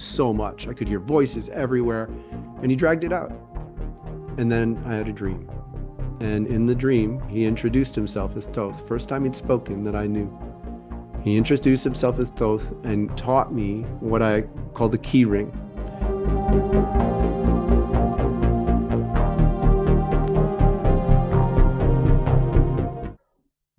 so much. I could hear voices everywhere, and he dragged it out. And then I had a dream. And in the dream, he introduced himself as Thoth. First time he'd spoken that I knew. He introduced himself as Thoth and taught me what I call the key ring.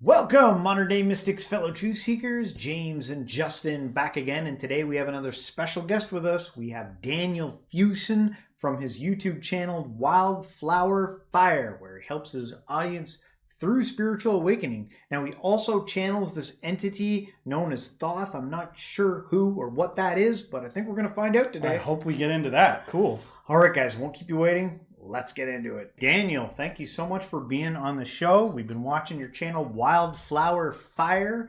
Welcome, modern day mystics, fellow truth seekers. James and Justin back again, and today we have another special guest with us. We have Daniel Fuson from his YouTube channel Wildflowerfire, where he helps his audience through spiritual awakening. Now, he also channels this entity known as Thoth. I'm not sure who or what that is, but I think we're going to find out today. I hope we get into that. Cool. All right, guys, won't keep you waiting. Let's get into it. Daniel, thank you so much for being on the show. We've been watching your channel, Wildflowerfire,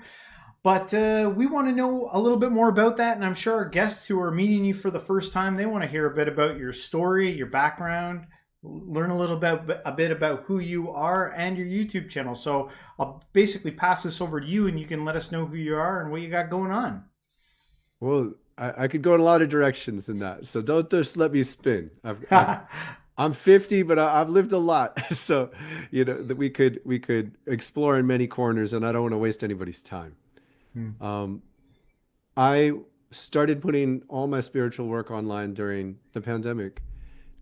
but we want to know a little bit more about that, and I'm sure our guests who are meeting you for the first time, they want to hear a bit about your story, your background, learn a bit about who you are and your YouTube channel. So I'll basically pass this over to you, and you can let us know who you are and what you got going on. Well, I could go in a lot of directions in that, so don't just let me spin. I'm 50, but I've lived a lot. So, you know, that we could explore in many corners, and I don't want to waste anybody's time. I started putting all my spiritual work online during the pandemic.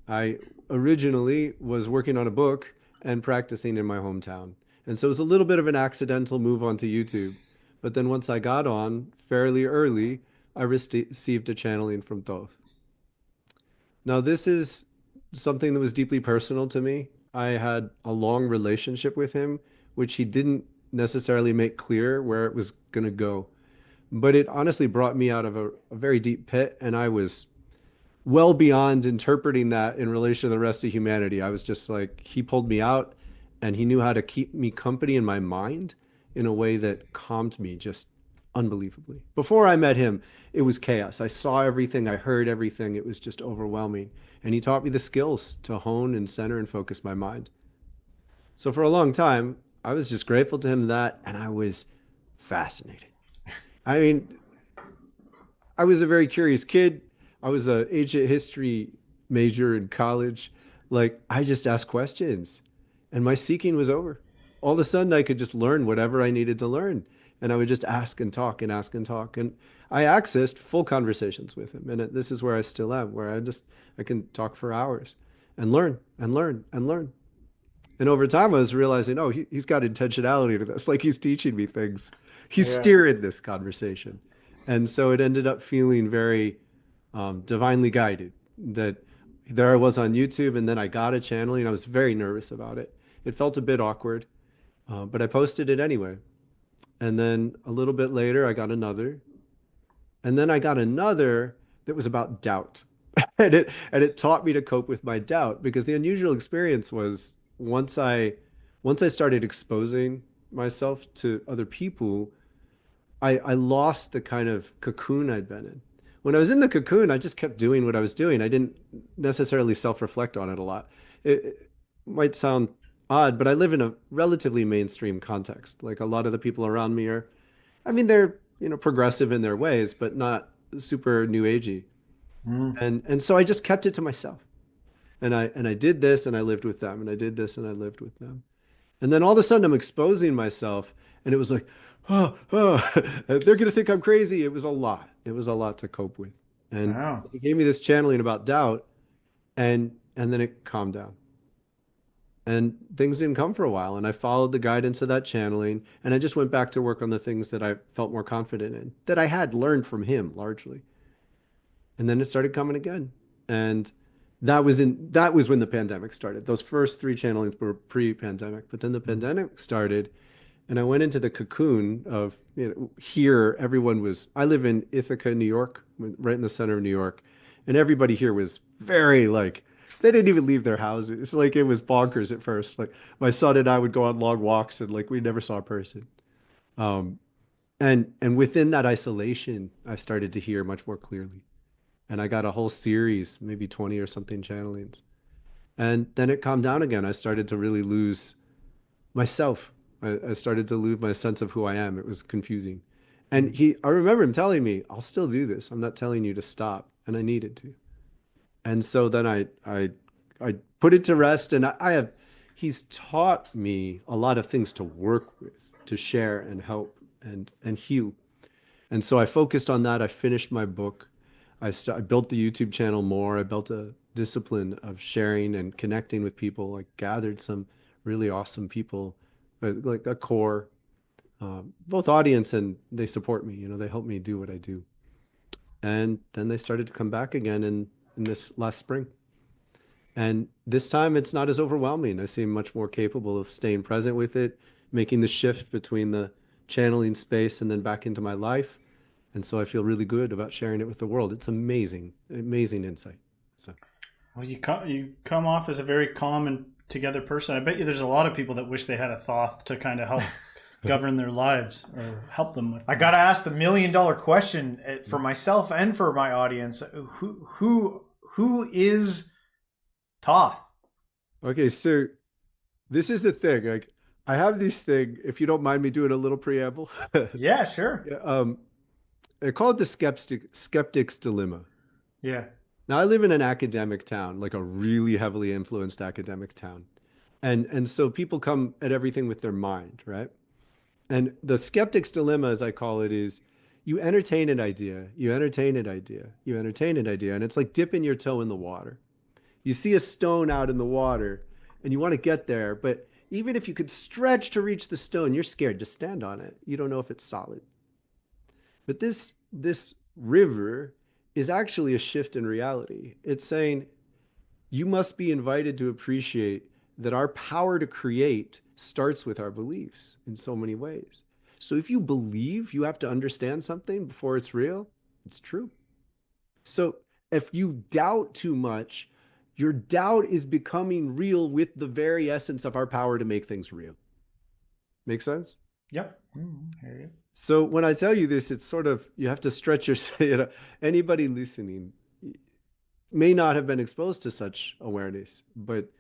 I originally was working on a book and practicing in my hometown. And so it was a little bit of an accidental move onto YouTube. But then once I got on fairly early, I received a channeling from Thoth. Now, this is something that was deeply personal to me. I had a long relationship with him, which he didn't necessarily make clear where it was going to go. But it honestly brought me out of a very deep pit, and I was well beyond interpreting that in relation to the rest of humanity. I was just like, he pulled me out, and he knew how to keep me company in my mind in a way that calmed me just unbelievably. Before I met him, it was chaos. I saw everything, I heard everything. It was just overwhelming. And he taught me the skills to hone and center and focus my mind. So for a long time, I was just grateful to him that, and I was fascinated. I mean, I was a very curious kid. I was an ancient history major in college. Like, I just asked questions, and my seeking was over. All of a sudden, I could just learn whatever I needed to learn. And I would just ask and talk and ask and talk. And I accessed full conversations with him. And this is where I still am, where I can talk for hours and learn and learn and learn. And over time, I was realizing, oh, he's got intentionality to this. Like, he's teaching me things. He's steering this conversation. And so it ended up feeling very divinely guided, that there I was on YouTube, and then I got a channeling. I was very nervous about it. It felt a bit awkward, but I posted it anyway. And then a little bit later, I got another. And then I got another that was about doubt. and it taught me to cope with my doubt, because the unusual experience was once I started exposing myself to other people, I lost the kind of cocoon I'd been in. When I was in the cocoon, I just kept doing what I was doing. I didn't necessarily self-reflect on it a lot. It might sound odd, but I live in a relatively mainstream context. Like, a lot of the people around me are, I mean, they're, you know, progressive in their ways, but not super new agey. And so I just kept it to myself. And I did this, and I lived with them, and I did this, and I lived with them. And then all of a sudden I'm exposing myself, and it was like, they're going to think I'm crazy. It was a lot. It was a lot to cope with. And he gave me this channeling about doubt, and then it calmed down. And things didn't come for a while, and I followed the guidance of that channeling, and I just went back to work on the things that I felt more confident in, that I had learned from him largely. And then it started coming again. And that was when the pandemic started. Those first 3 channelings were pre-pandemic, but then the pandemic started, and I went into the cocoon of, you know, here I live in Ithaca, New York, right in the center of New York, and everybody here was very, like, they didn't even leave their houses. Like, it was bonkers at first. Like, my son and I would go on long walks, and like, we never saw a person. And within that isolation, I started to hear much more clearly. And I got a whole series, maybe 20 or something channelings. And then it calmed down again. I started to really lose myself. I started to lose my sense of who I am. It was confusing. And I remember him telling me, I'll still do this. I'm not telling you to stop. And I needed to. And so then I put it to rest. And he's taught me a lot of things to work with, to share and help and heal. And so I focused on that. I finished my book. I built the YouTube channel more. I built a discipline of sharing and connecting with people. I gathered some really awesome people, like a core, both audience, and they support me. They help me do what I do. And then they started to come back again in this last spring. And this time it's not as overwhelming. I seem much more capable of staying present with it, making the shift between the channeling space and then back into my life. And so I feel really good about sharing it with the world. It's amazing, amazing insight. So Well, you come off as a very calm and together person. I bet you there's a lot of people that wish they had a Thoth to kind of help govern their lives or help them with. I gotta ask the $1,000,000 question for myself and for my audience. Who is Thoth? okay, so this is the thing. Like I have this thing, if you don't mind me doing a little preamble. Yeah, sure. Yeah, I call it the skeptic's dilemma. Yeah. Now I live in an academic town, like a really heavily influenced academic town. And so people come at everything with their mind, right? And the skeptic's dilemma, as I call it, is you entertain an idea, you entertain an idea, you entertain an idea, and it's like dipping your toe in the water. You see a stone out in the water and you want to get there, but even if you could stretch to reach the stone, you're scared to stand on it. You don't know if it's solid. But this river is actually a shift in reality. It's saying you must be invited to appreciate that our power to create starts with our beliefs in so many ways. So if you believe you have to understand something before it's real, it's true. So if you doubt too much, your doubt is becoming real with the very essence of our power to make things real. Make sense? Yep. Hear you. So when I tell you this, it's sort of, you have to stretch your, anybody listening may not have been exposed to such awareness, but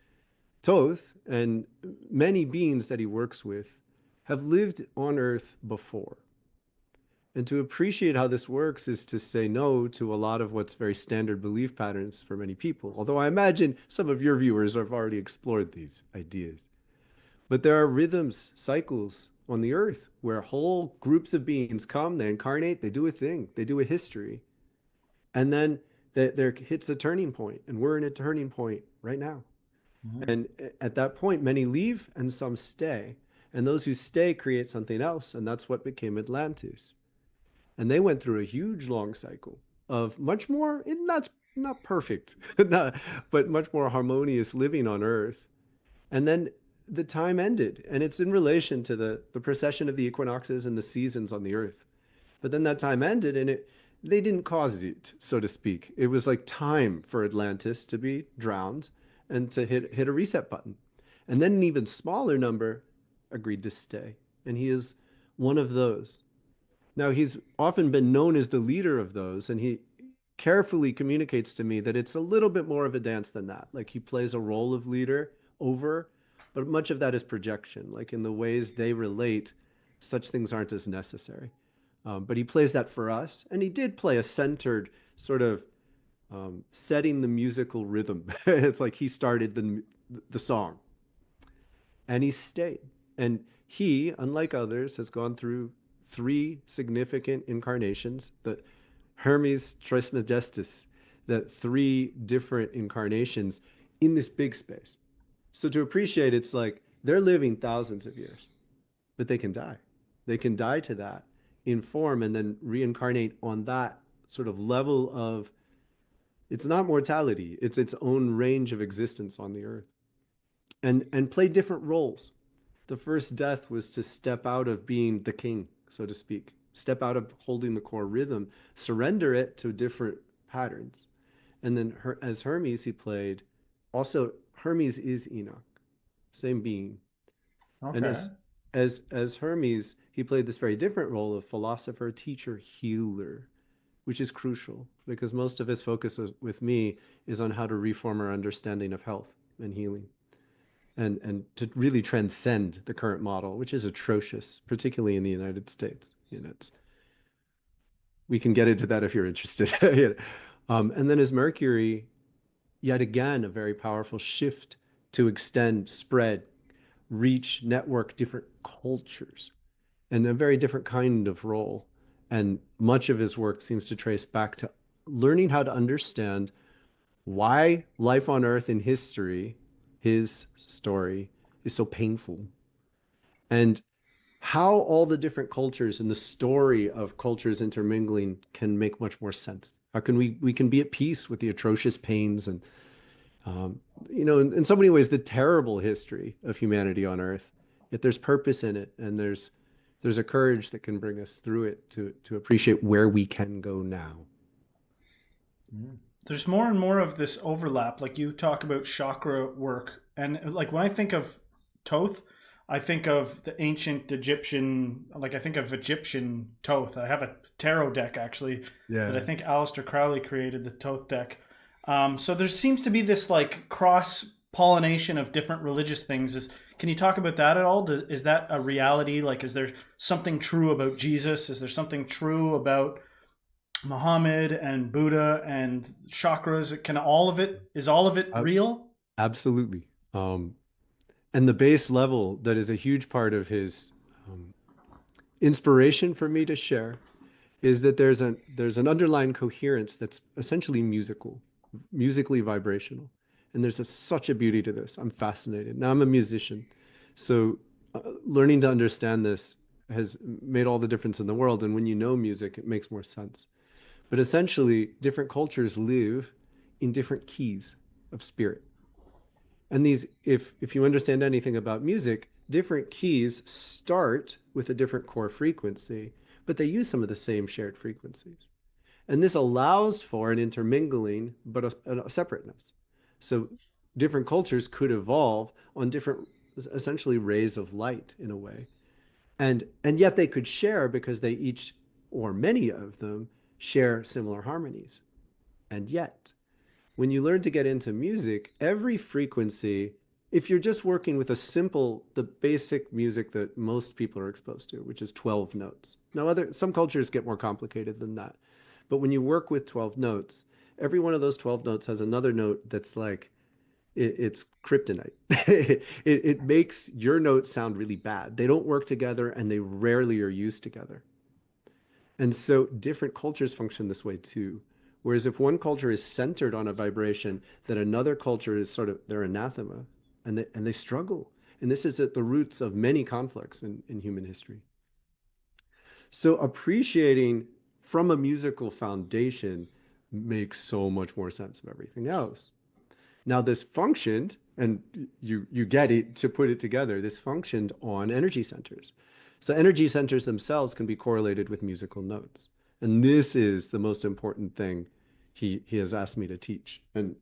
Thoth and many beings that he works with have lived on Earth before. And to appreciate how this works is to say no to a lot of what's very standard belief patterns for many people. Although I imagine some of your viewers have already explored these ideas. But there are rhythms, cycles on the earth where whole groups of beings come, they incarnate, they do a thing, they do a history. And then there hits a turning point, and we're in a turning point right now. Mhm. And at that point, many leave and some stay. And those who stay create something else, and that's what became Atlantis. And they went through a huge long cycle of much more, not perfect, but much more harmonious living on Earth. And then the time ended, and it's in relation to the precession of the equinoxes and the seasons on the Earth. But then that time ended, and they didn't cause it, so to speak. It was like time for Atlantis to be drowned and to hit a reset button. And then an even smaller number agreed to stay, and he is one of those. Now, he's often been known as the leader of those, and he carefully communicates to me that it's a little bit more of a dance than that. Like he plays a role of leader over, but much of that is projection. Like in the ways they relate, such things aren't as necessary. But he plays that for us, and he did play a centered sort of setting the musical rhythm. It's like he started the song, and he stayed. And he, unlike others, has gone through three significant incarnations. The Hermes Trismegistus, that three different incarnations in this big space. So to appreciate, it's like they're living thousands of years, but they can die. They can die to that in form and then reincarnate on that sort of level of, it's not mortality, it's its own range of existence on the earth, and play different roles. The first death was to step out of being the king, so to speak, step out of holding the core rhythm, surrender it to different patterns. And then as Hermes, he played, also Hermes is Enoch, same being. And Okay. as Hermes, he played this very different role of philosopher, teacher, healer, which is crucial because most of his focus with me is on how to reform our understanding of health and healing, and to really transcend the current model, which is atrocious, particularly in the United States. It's we can get into that if you're interested. And then as Mercury, yet again, a very powerful shift to extend, spread, reach, network different cultures and a very different kind of role. And much of his work seems to trace back to learning how to understand why life on Earth in history, his story, is so painful. And how all the different cultures and the story of cultures intermingling can make much more sense. How can we can be at peace with the atrocious pains and in so many ways the terrible history of humanity on Earth. Yet there's purpose in it, and there's a courage that can bring us through it to appreciate where we can go now. There's more and more of this overlap. Like you talk about chakra work, and like when I think of Thoth, I think of the ancient Egyptian, like I think of Egyptian Thoth. I have a tarot deck actually that I think Aleister Crowley created, the Thoth deck. So there seems to be this like cross pollination of different religious things. Can you talk about that at all? Is that a reality? Like, is there something true about Jesus? Is there something true about Muhammad and Buddha and chakras? Is all of it real? Absolutely. And the base level that is a huge part of his inspiration for me to share is that there's an underlying coherence that's essentially musically vibrational. And there's such a beauty to this. I'm fascinated. Now I'm a musician. So learning to understand this has made all the difference in the world. And when you know music, it makes more sense. But essentially, different cultures live in different keys of spirit. And these, if you understand anything about music, different keys start with a different core frequency, but they use some of the same shared frequencies. And this allows for an intermingling, but a separateness. So different cultures could evolve on different, essentially, rays of light in a way. And yet they could share because they each, or many of them, share similar harmonies. And yet, when you learn to get into music, every frequency, if you're just working with the basic music that most people are exposed to, which is 12 notes. Now, some cultures get more complicated than that. But when you work with 12 notes, every one of those 12 notes has another note that's like, it's kryptonite. It makes your notes sound really bad. They don't work together and they rarely are used together. And so different cultures function this way too. Whereas if one culture is centered on a vibration, then another culture is sort of their anathema, and they struggle. And this is at the roots of many conflicts in human history. So appreciating from a musical foundation makes so much more sense of everything else. Now this functioned, and you get it, to put it together, this functioned on energy centers. So energy centers themselves can be correlated with musical notes. And this is the most important thing he has asked me to teach. And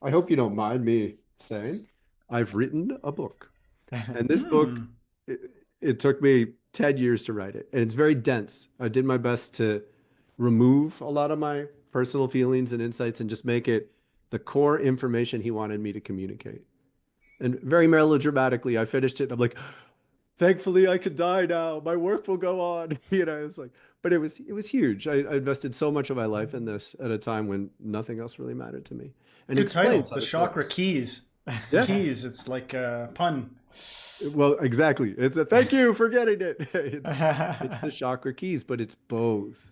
I hope you don't mind me saying, I've written a book. And this book, it took me 10 years to write it. And it's very dense. I did my best to remove a lot of my personal feelings and insights and just make it the core information he wanted me to communicate. And very melodramatically, I finished it. And I'm like, thankfully, I could die now. My work will go on. It's like, but it was huge. I invested so much of my life in this at a time when nothing else really mattered to me. And good title, the chakra works. Keys. Yeah. Keys. It's like a pun. Well, exactly. It's a thank you for getting it. It's the chakra keys, but it's both.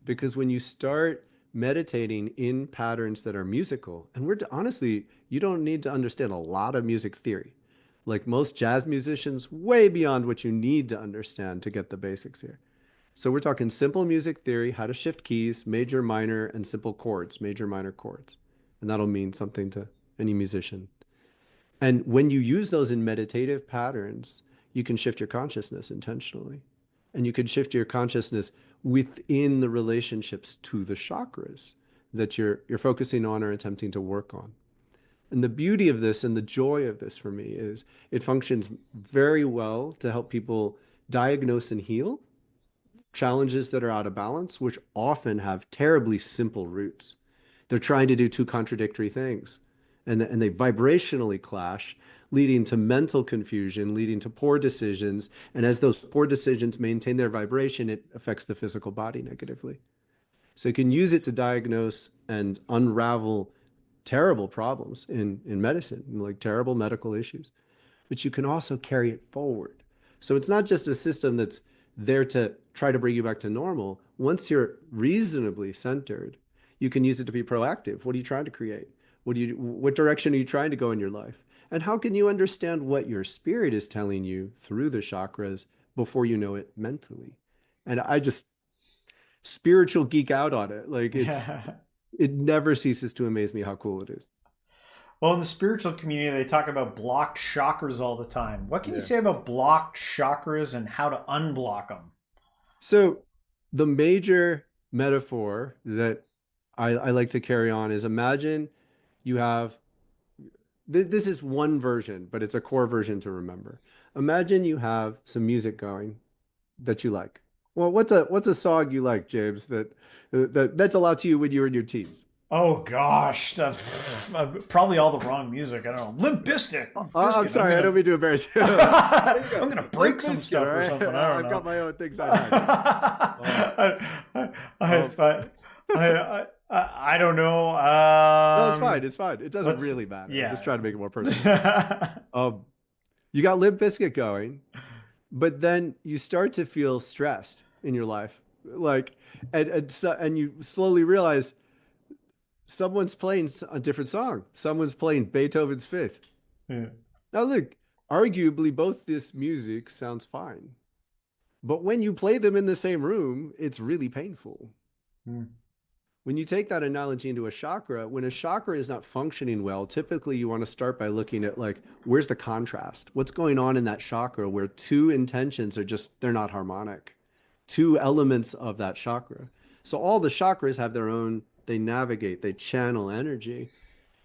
Because when you start meditating in patterns that are musical, and honestly, you don't need to understand a lot of music theory. Like most jazz musicians, way beyond what you need to understand to get the basics here. So we're talking simple music theory, how to shift keys, major, minor, and simple chords, major, minor chords. And that'll mean something to any musician. And when you use those in meditative patterns, you can shift your consciousness intentionally. And you can shift your consciousness within the relationships to the chakras that you're focusing on or attempting to work on. And the beauty of this and the joy of this for me is it functions very well to help people diagnose and heal challenges that are out of balance, which often have terribly simple roots. They're trying to do two contradictory things, and they vibrationally clash, leading to mental confusion, leading to poor decisions. And as those poor decisions maintain their vibration, it affects the physical body negatively. So you can use it to diagnose and unravel terrible problems in medicine, like terrible medical issues. But you can also carry it forward. So it's not just a system that's there to try to bring you back to normal. Once you're reasonably centered, you can use it to be proactive. What are you trying to create? What direction are you trying to go in your life? And how can you understand what your spirit is telling you through the chakras before you know it mentally? And I just spiritual geek out on it. Like it never ceases to amaze me how cool it is. Well, in the spiritual community, they talk about blocked chakras all the time. What can you Yeah. say about blocked chakras and how to unblock them? So the major metaphor that I like to carry on is imagine you have this is one version, but it's a core version to remember. Imagine you have some music going that you like. Well, what's a song you like, James, that meant a lot to you when you were in your teens? Oh gosh, probably all the wrong music. I don't know. Limp Bizkit. I'm sorry, I don't mean to embarrass you. I'm gonna break some stuff or something. I don't I've know. got my own things I like. I don't know. No, it's fine. It's fine. It doesn't really matter. yeah. I'm just trying to make it more personal. You got Limp Bizkit going, but then you start to feel stressed in your life, like, and you slowly realize someone's playing a different song. Someone's playing Beethoven's Fifth. Yeah. Now, look, arguably both this music sounds fine, but when you play them in the same room, it's really painful. When you take that analogy into a chakra, when a chakra is not functioning well, typically you want to start by looking at like, where's the contrast? What's going on in that chakra where two intentions are just, they're not harmonic. Two elements of that chakra. So all the chakras have their own, they navigate, they channel energy.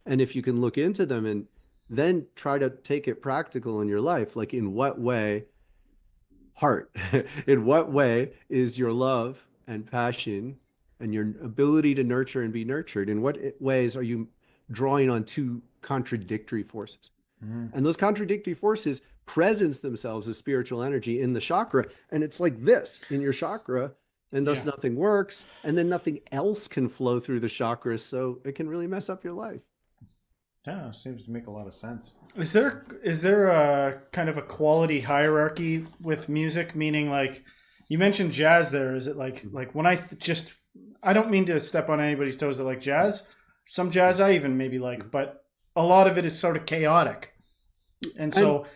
And if you can look into them and then try to take it practical in your life, like in what way, heart, in what way is your love and passion and your ability to nurture and be nurtured, in what ways are you drawing on two contradictory forces? And those contradictory forces presence themselves as spiritual energy in the chakra. And it's like this in your chakra, and thus nothing works. And then nothing else can flow through the chakras. So it can really mess up your life. Yeah, seems to make a lot of sense. Is there a kind of a quality hierarchy with music? Meaning, like you mentioned jazz there. Is it like when I don't mean to step on anybody's toes that like jazz. Some jazz I even maybe like, but a lot of it is sort of chaotic. And so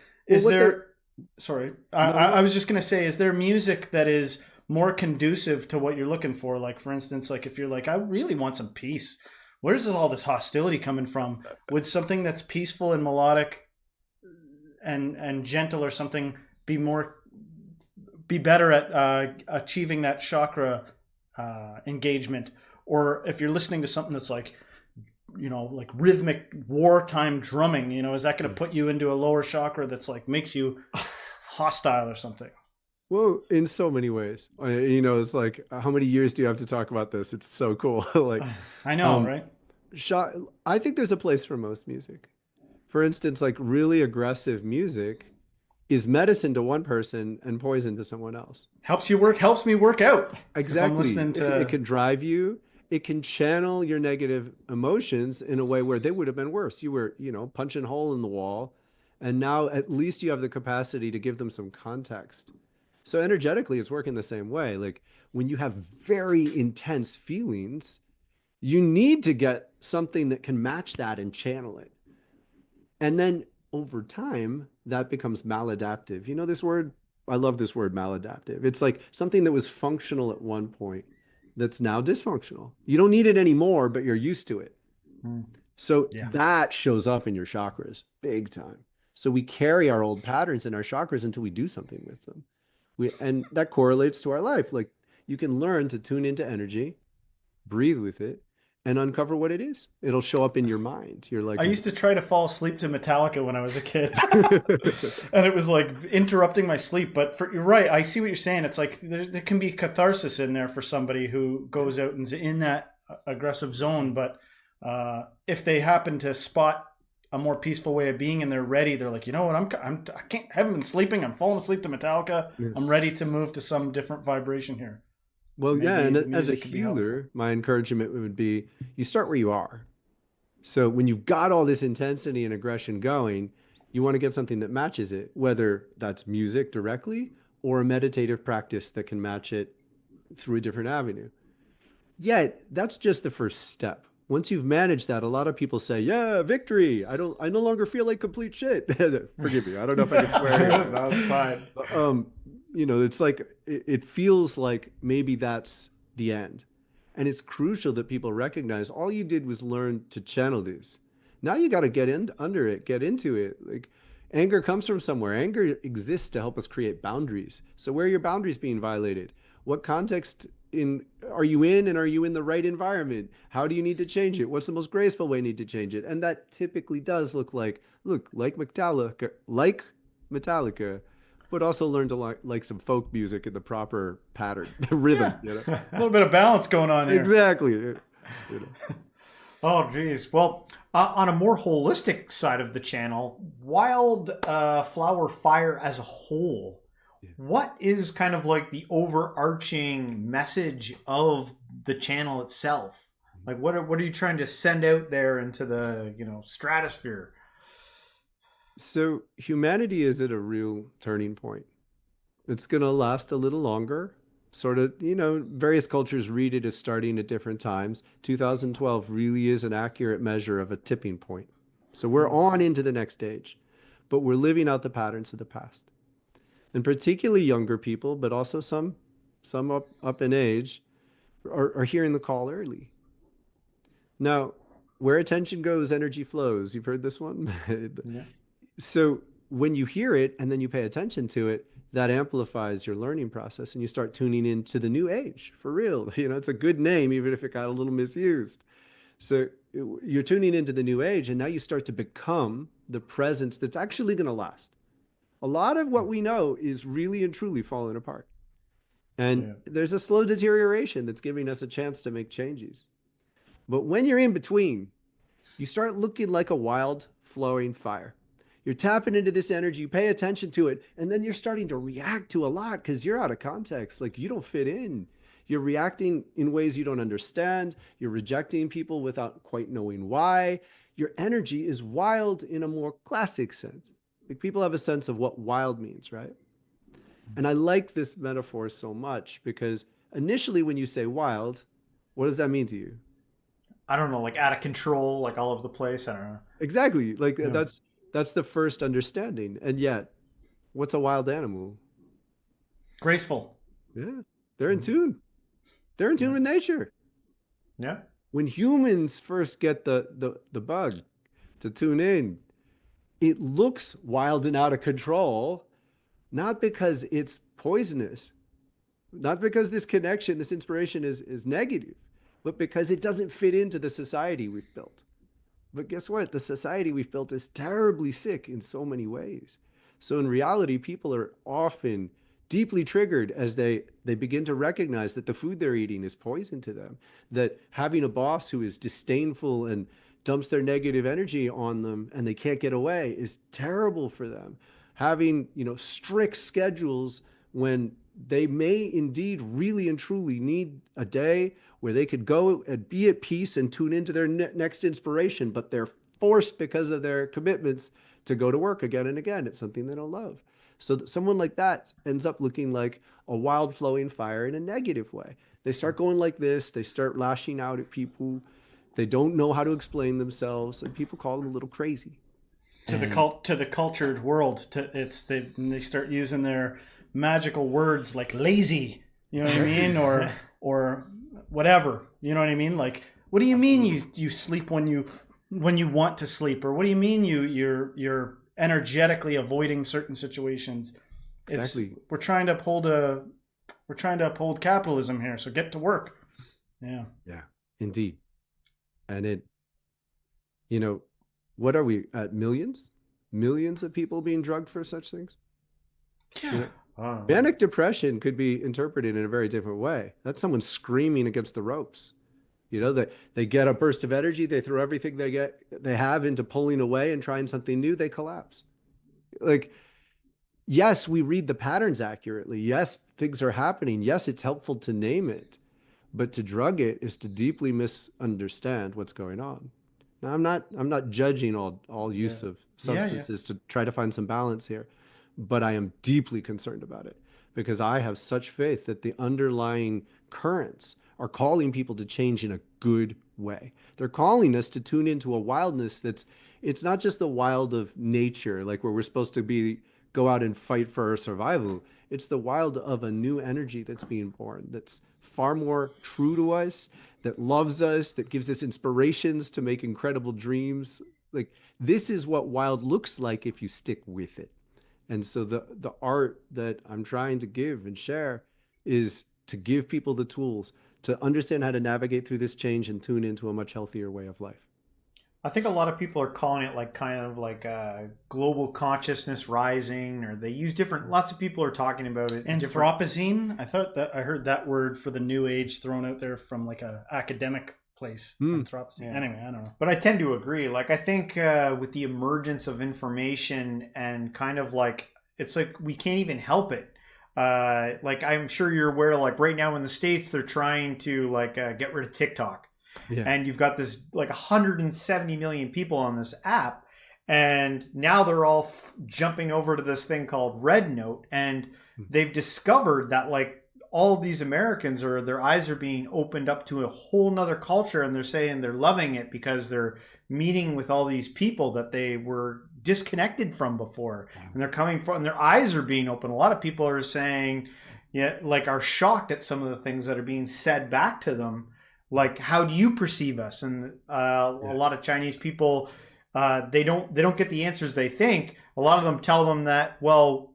sorry, I was just going to say, is there music that is more conducive to what you're looking for? Like, for instance, like if you're like, I really want some peace. Where's all this hostility coming from? Would something that's peaceful and melodic and gentle or something be better at achieving that chakra engagement? Or if you're listening to something that's like, like rhythmic wartime drumming, is that going to put you into a lower chakra that's like makes you hostile or something? Well, in so many ways, it's like, how many years do you have to talk about this? It's so cool. Like, I know, right? I think there's a place for most music. For instance, like really aggressive music is medicine to one person and poison to someone else. Helps me work out. Exactly. I'm listening to... It can drive you. It can channel your negative emotions in a way where they would have been worse. You were, punching a hole in the wall, and now at least you have the capacity to give them some context. So energetically, it's working the same way. Like when you have very intense feelings, you need to get something that can match that and channel it. And then over time, that becomes maladaptive. This word? I love this word, maladaptive. It's like something that was functional at one point that's now dysfunctional. You don't need it anymore, but you're used to it. So that shows up in your chakras big time. So we carry our old patterns in our chakras until we do something with them. And that correlates to our life. Like you can learn to tune into energy, breathe with it, and uncover what it is. It'll show up in your mind. You're like, I used to try to fall asleep to Metallica when I was a kid. And it was like interrupting my sleep. But you're right. I see what you're saying. It's like there can be catharsis in there for somebody who goes out and is in that aggressive zone. But if they happen to spot a more peaceful way of being and they're ready, they're like, you know what, I haven't been sleeping. I'm falling asleep to Metallica. Yeah. I'm ready to move to some different vibration here. Well, yeah, Maybe and the as a music could be helpful. healer, my encouragement would be you start where you are. So when you've got all this intensity and aggression going, you want to get something that matches it, whether that's music directly or a meditative practice that can match it through a different avenue. Yet, that's just the first step. Once you've managed that, a lot of people say, "Yeah, victory. I no longer feel like complete shit." Forgive me. I don't know if I can swear here. That's fine. Um, it's like it feels like maybe that's the end. And it's crucial that people recognize all you did was learn to channel these. Now you got to get in under it, get into it. Like anger comes from somewhere. Anger exists to help us create boundaries. So where are your boundaries being violated? What context in are you in, and are you in the right environment? How do you need to change it? What's the most graceful way you need to change it? And that typically does look like Metallica, but also learn to like some folk music in the proper pattern, rhythm, Yeah, you know? a little bit of balance going on here. Exactly. You know. Oh, geez. Well, on a more holistic side of the channel, Flower Fire as a whole, what is kind of like the overarching message of the channel itself? Like, what are you trying to send out there into the stratosphere? So humanity is at a real turning point. It's going to last a little longer. Sort of, various cultures read it as starting at different times. 2012 really is an accurate measure of a tipping point. So we're on into the next stage, but we're living out the patterns of the past. And particularly younger people, but also some up in age, are hearing the call early. Now, where attention goes, energy flows. You've heard this one? Yeah. So when you hear it and then you pay attention to it, that amplifies your learning process and you start tuning into the new age for real. It's a good name, even if it got a little misused. So you're tuning into the new age, and now you start to become the presence that's actually going to last. A lot of what we know is really and truly falling apart. And Yeah. there's a slow deterioration that's giving us a chance to make changes. But when you're in between, you start looking like a wild flowing fire. You're tapping into this energy, you pay attention to it, and then you're starting to react to a lot because you're out of context. Like you don't fit in. You're reacting in ways you don't understand. You're rejecting people without quite knowing why. Your energy is wild in a more classic sense. Like people have a sense of what wild means, right? And I like this metaphor so much because initially when you say wild, what does that mean to you? I don't know, like out of control, like all over the place. I don't know. Exactly. Like Yeah. that's the first understanding. And yet, what's a wild animal? Graceful. Yeah, they're in tune. They're in tune with nature. Yeah. When humans first get the bug to tune in, it looks wild and out of control, not because it's poisonous, not because this connection, this inspiration is negative, but because it doesn't fit into the society we've built. But guess what? The society we've built is terribly sick in so many ways. So in reality, people are often deeply triggered as they begin to recognize that the food they're eating is poison to them, that having a boss who is disdainful and dumps their negative energy on them and they can't get away is terrible for them. Having, strict schedules when they may indeed really and truly need a day where they could go and be at peace and tune into their next inspiration, but they're forced because of their commitments to go to work again and again. It's something they don't love. So that someone like that ends up looking like a wild flowing fire in a negative way. They start going like this, they start lashing out at people. They don't know how to explain themselves, and people call them a little crazy. To the cultured world. They start using their magical words like lazy. You know what I mean? Or whatever. You know what I mean? Like, what do you mean you sleep when you want to sleep? Or what do you mean you're energetically avoiding certain situations? Exactly. We're trying to uphold capitalism here, so get to work. Yeah. Yeah, indeed. And what are we at? Millions of people being drugged for such things? Yeah. Manic depression could be interpreted in a very different way. That's someone screaming against the ropes. They get a burst of energy, they throw everything they have into pulling away and trying something new, they collapse. Like yes, we read the patterns accurately. Yes, things are happening. Yes, it's helpful to name it, but to drug it is to deeply misunderstand what's going on. Now, I'm not judging all Yeah. use of Yeah. Yeah. substances to try to find some balance here, but I am deeply concerned about it because I have such faith that the underlying currents are calling people to change in a good way. They're calling us to tune into a wildness that's it's not just the wild of nature, like where we're supposed to be go out and fight for our survival. It's the wild of a new energy that's being born that's far more true to us, that loves us, that gives us inspirations to make incredible dreams. Like this is what wild looks like if you stick with it. And so the art that I'm trying to give and share is to give people the tools to understand how to navigate through this change and tune into a much healthier way of life. I think a lot of people are calling it like kind of like global consciousness rising, or they use different. Lots of people are talking about it. Different. Anthropocene. I thought that I heard that word for the new age thrown out there from like a academic place. Anthropocene. Yeah. Anyway, I don't know. But I tend to agree. Like I think with the emergence of information and kind of like it's like we can't even help it. Like I'm sure you're aware. Like right now in the States, they're trying to like get rid of TikTok. Yeah. And you've got this like 170 million people on this app, and now they're all jumping over to this thing called Red Note, and they've discovered that like all these Americans are their eyes are being opened up to a whole nother culture, and they're saying they're loving it because they're meeting with all these people that they were disconnected from before, and they're coming from and their eyes are being open. A lot of people are saying, yeah, like are shocked at some of the things that are being said back to them. Like, how do you perceive us? And a lot of Chinese people, they don't get the answers they think. A lot of them tell them that, well,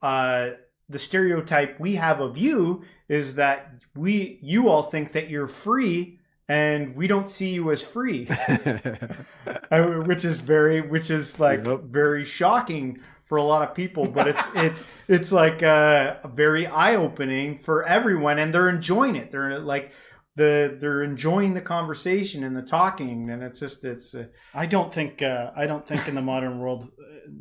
the stereotype we have of you is that you all think that you're free, and we don't see you as free, which is like very shocking for a lot of people. But it's like very eye opening for everyone, and they're enjoying it. They're like. They're enjoying the conversation and the talking, and it's I don't think in the modern world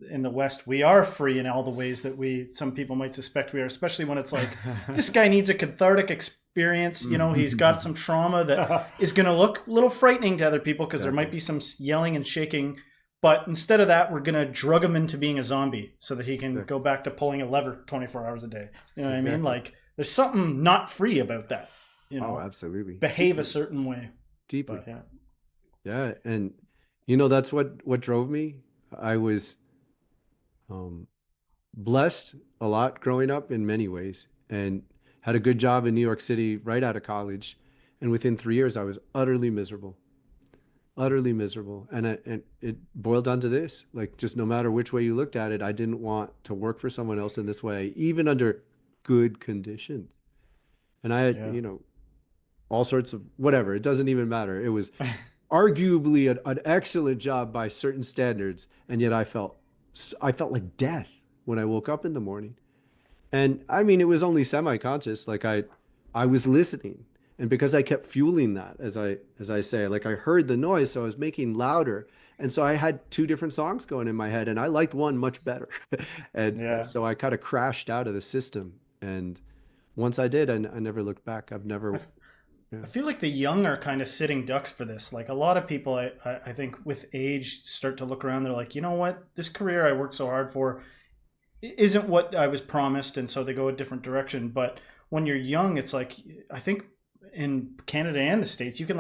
in the West we are free in all the ways that some people might suspect we are, especially when it's like this guy needs a cathartic experience. You know, he's got some trauma that is going to look a little frightening to other people because there might be some yelling and shaking. But instead of that, we're going to drug him into being a zombie so that he can go back to pulling a lever 24 hours a day. You know what I mean? Like there's something not free about that. You know, absolutely. Behave a certain way. Deeply. But, yeah. And that's what drove me. I was blessed a lot growing up in many ways and had a good job in New York City right out of college. And within 3 years, I was utterly miserable. And it boiled down to this, like just no matter which way you looked at it, I didn't want to work for someone else in this way, even under good conditions. And I had, all sorts of whatever. It doesn't even matter. It was arguably an excellent job by certain standards, and yet I felt like death when I woke up in the morning. And I mean, it was only semi-conscious. Like I was listening, and because I kept fueling that, as I say, like I heard the noise, so I was making louder, and so I had two different songs going in my head, and I liked one much better, and so I kind of crashed out of the system. And once I did, I never looked back. I've never. I feel like the young are kind of sitting ducks for this. Like a lot of people, I think with age start to look around. They're like, you know what? This career I worked so hard for isn't what I was promised. And so they go a different direction. But when you're young, it's like, I think in Canada and the States, you can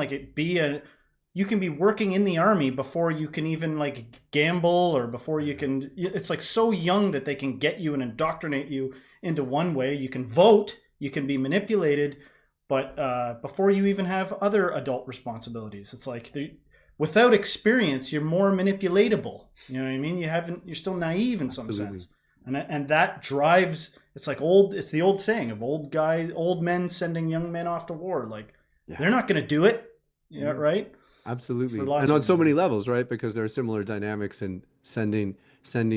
you can be working in the army before you can even like gamble or before you can, it's like so young that they can get you and indoctrinate you into one way. You can vote, you can be manipulated. But before you even have other adult responsibilities, it's like without experience, you're more manipulatable. You know what I mean? You're still naive in some sense, and that drives. It's like it's the old saying of old men sending young men off to war. Like they're not going to do it. Yeah, right. Absolutely, and on so many levels, right? Because there are similar dynamics in sending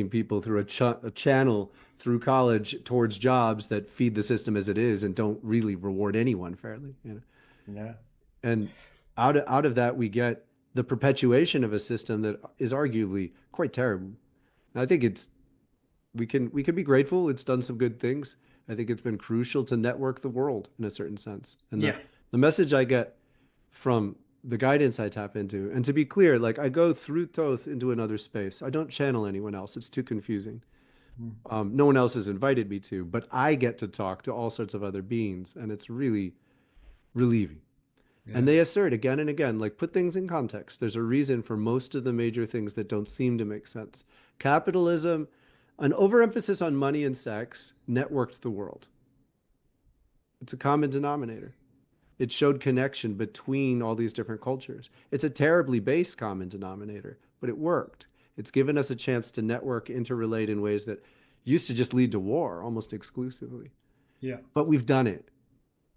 people through a channel through college towards jobs that feed the system as it is and don't really reward anyone fairly. And out of that we get the perpetuation of a system that is arguably quite terrible. And I think it's we can be grateful. It's done some good things. I think it's been crucial to network the world in a certain sense. And Yeah. the message I get from the guidance I tap into, and to be clear, like I go through Thoth into another space. I don't channel anyone else. It's too confusing. No one else has invited me to, but I get to talk to all sorts of other beings, and it's really relieving. Yeah. And they assert again and again, like put things in context. There's a reason for most of the major things that don't seem to make sense. Capitalism, an overemphasis on money and sex, networked the world. It's a common denominator. It showed connection between all these different cultures. It's a terribly base common denominator, but it worked. It's given us a chance to network, interrelate in ways that used to just lead to war almost exclusively. Yeah. But we've done it.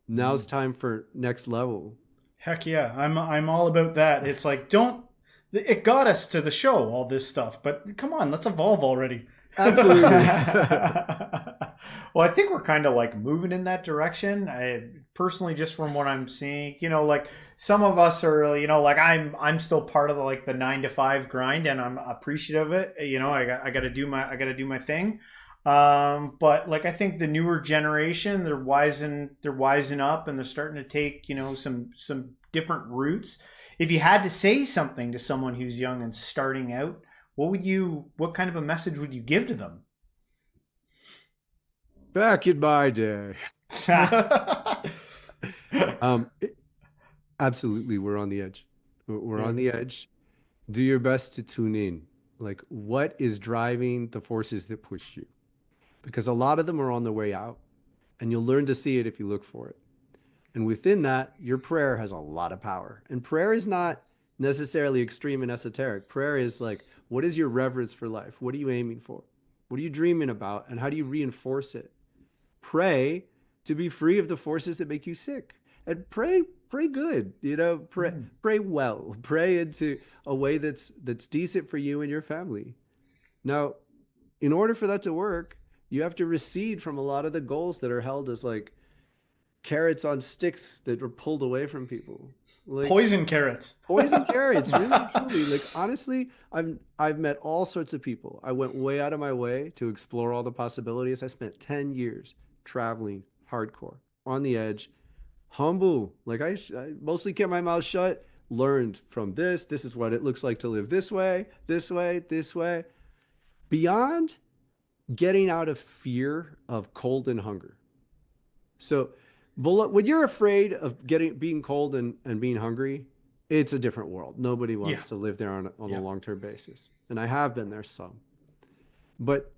Now's time for next level. Heck yeah. I'm all about that. It's like, it got us to the show, all this stuff, but come on, let's evolve already. Absolutely. Well, I think we're kind of like moving in that direction. I personally, just from what I'm seeing, like some of us are, like I'm still part of the 9 to 5 grind, and I'm appreciative of it. I got to do my thing. But I think the newer generation, they're wising up, and they're starting to take, some different routes. If you had to say something to someone who's young and starting out, what kind of a message would you give to them? Back in my day. Um, Absolutely, we're on the edge. We're on the edge. Do your best to tune in. Like, what is driving the forces that push you? Because a lot of them are on the way out, and you'll learn to see it if you look for it. And within that, your prayer has a lot of power. And prayer is not necessarily extreme and esoteric. Prayer is like, what is your reverence for life? What are you aiming for? What are you dreaming about? And how do you reinforce it? Pray to be free of the forces that make you sick. And pray good, pray well, pray into a way that's decent for you and your family. Now, in order for that to work, you have to recede from a lot of the goals that are held as like carrots on sticks that were pulled away from people. Like Poison carrots. poison carrots, really, truly. Like honestly, I've met all sorts of people. I went way out of my way to explore all the possibilities. I spent 10 years traveling hardcore, on the edge, humble. Like I mostly kept my mouth shut, learned from this. This is what it looks like to live this way, this way, this way. Beyond getting out of fear of cold and hunger. So when you're afraid of being cold and being hungry, it's a different world. Nobody wants to live there on a long-term basis. And I have been there some. But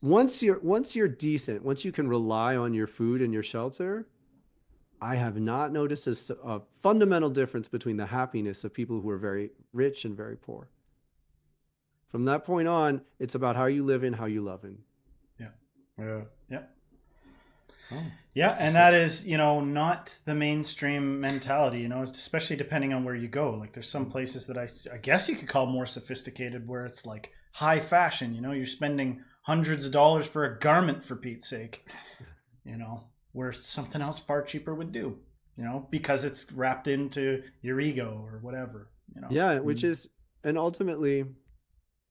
once you're decent, once you can rely on your food and your shelter, I have not noticed a fundamental difference between the happiness of people who are very rich and very poor. From that point on, it's about how you live in, how you love in. Yeah. Yeah, and that is, not the mainstream mentality, especially depending on where you go. Like there's some places that I guess you could call more sophisticated, where it's like high fashion, you're spending hundreds of dollars for a garment, for Pete's sake, where something else far cheaper would do, because it's wrapped into your ego or whatever, Yeah, which is, and ultimately,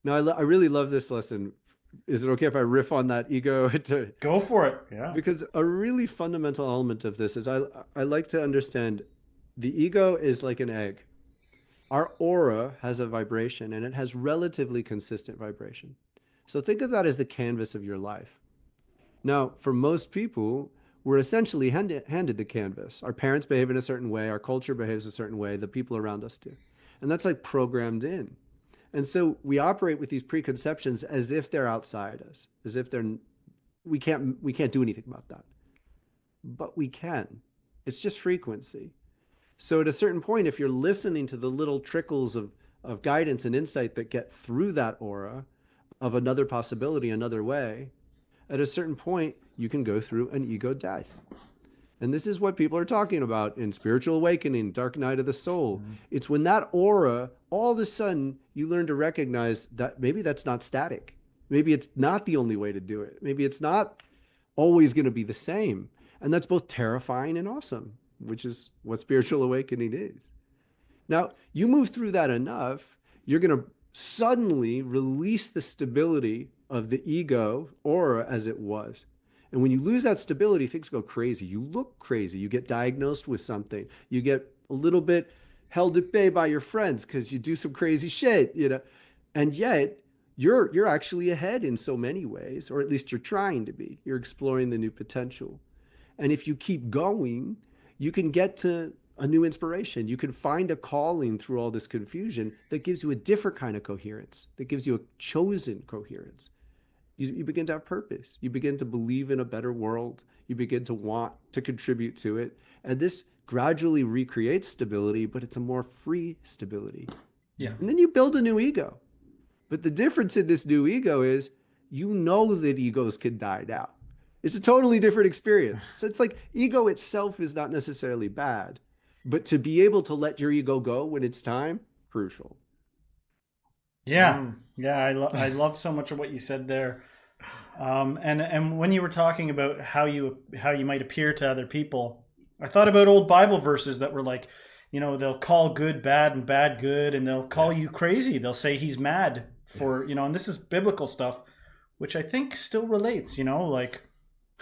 now I really love this lesson. Is it okay if I riff on that ego? Go for it. Yeah. Because a really fundamental element of this is I like to understand the ego is like an egg. Our aura has a vibration, and it has relatively consistent vibration. So think of that as the canvas of your life. Now, for most people, we're essentially handed the canvas. Our parents behave in a certain way, our culture behaves a certain way, the people around us do. And that's like programmed in. And so we operate with these preconceptions as if they're outside us, as if we can't do anything about that. But we can. It's just frequency. So at a certain point, if you're listening to the little trickles of guidance and insight that get through that aura of another possibility, another way, at a certain point, you can go through an ego death. And this is what people are talking about in spiritual awakening, dark night of the soul. Mm-hmm. It's when that aura, all of a sudden, you learn to recognize that maybe that's not static. Maybe it's not the only way to do it. Maybe it's not always going to be the same. And that's both terrifying and awesome, which is what spiritual awakening is. Now, you move through that enough, you're going to suddenly release the stability of the ego aura as it was. And when you lose that stability, things go crazy. You look crazy. You get diagnosed with something. You get a little bit held at bay by your friends because you do some crazy shit, you know. And yet, you're actually ahead in so many ways, or at least you're trying to be. You're exploring the new potential. And if you keep going, you can get to a new inspiration. You can find a calling through all this confusion that gives you a different kind of coherence, that gives you a chosen coherence. You begin to have purpose. You begin to believe in a better world. You begin to want to contribute to it. And this gradually recreates stability, but it's a more free stability. Yeah. And then you build a new ego. But the difference in this new ego is you know that egos can die down. It's a totally different experience. So it's like ego itself is not necessarily bad, but to be able to let your ego go when it's time, crucial. Yeah, yeah, I love so much of what you said there, and when you were talking about how you might appear to other people, I thought about old Bible verses that were like, you know, they'll call good bad and bad good, and they'll call you crazy. They'll say he's mad for, you know, and this is biblical stuff, which I think still relates. You know, like,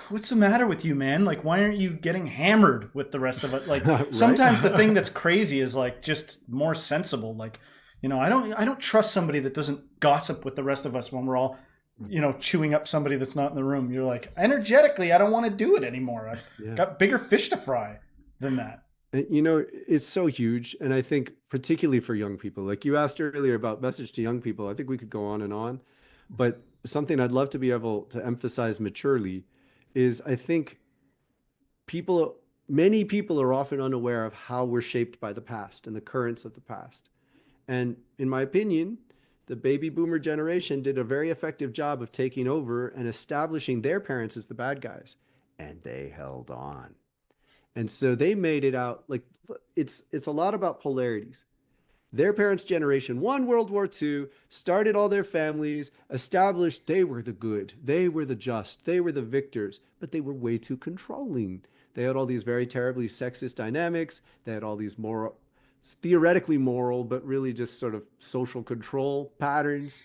what's the matter with you, man? Like, why aren't you getting hammered with the rest of it? Like, Right? sometimes the thing that's crazy is like just more sensible. Like, you know, I don't trust somebody that doesn't gossip with the rest of us when we're all, you know, chewing up somebody that's not in the room. You're like, energetically, I don't want to do it anymore. I've got bigger fish to fry than that. You know, it's so huge. And I think particularly for young people, like you asked earlier about message to young people, I think we could go on and on. But something I'd love to be able to emphasize maturely is I think many people are often unaware of how we're shaped by the past and the currents of the past. And in my opinion, the baby boomer generation did a very effective job of taking over and establishing their parents as the bad guys. And they held on. And so they made it out like it's a lot about polarities. Their parents' generation won World War II, started all their families, established they were the good, they were the just, they were the victors, but they were way too controlling. They had all these very terribly sexist dynamics. They had all these theoretically moral, but really just sort of social control patterns.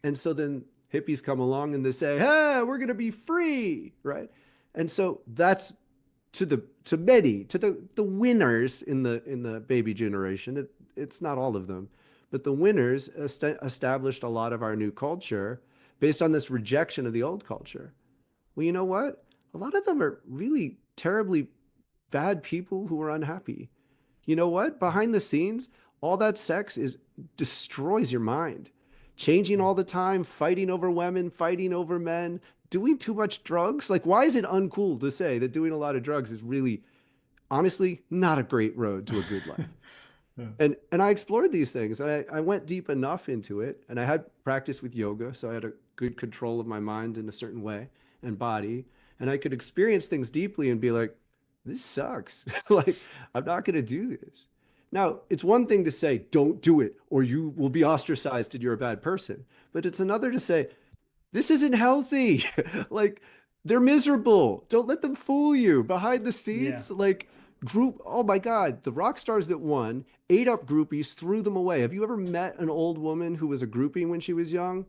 And so then hippies come along and they say, hey, we're going to be free, right? And so that's to the winners in the baby generation. It's not all of them, but the winners established a lot of our new culture based on this rejection of the old culture. Well, you know what? A lot of them are really terribly bad people who are unhappy. You know what? Behind the scenes, all that sex destroys your mind. Changing all the time, fighting over women, fighting over men, doing too much drugs. Like, why is it uncool to say that doing a lot of drugs is really, honestly, not a great road to a good life? And I explored these things, and I went deep enough into it, and I had practice with yoga, so I had a good control of my mind in a certain way and body, and I could experience things deeply and be like, this sucks. Like, I'm not going to do this. Now, it's one thing to say, don't do it, or you will be ostracized and you're a bad person. But it's another to say, this isn't healthy. Like, they're miserable. Don't let them fool you. Behind the scenes, like, oh my God, the rock stars that won ate up groupies, threw them away. Have you ever met an old woman who was a groupie when she was young?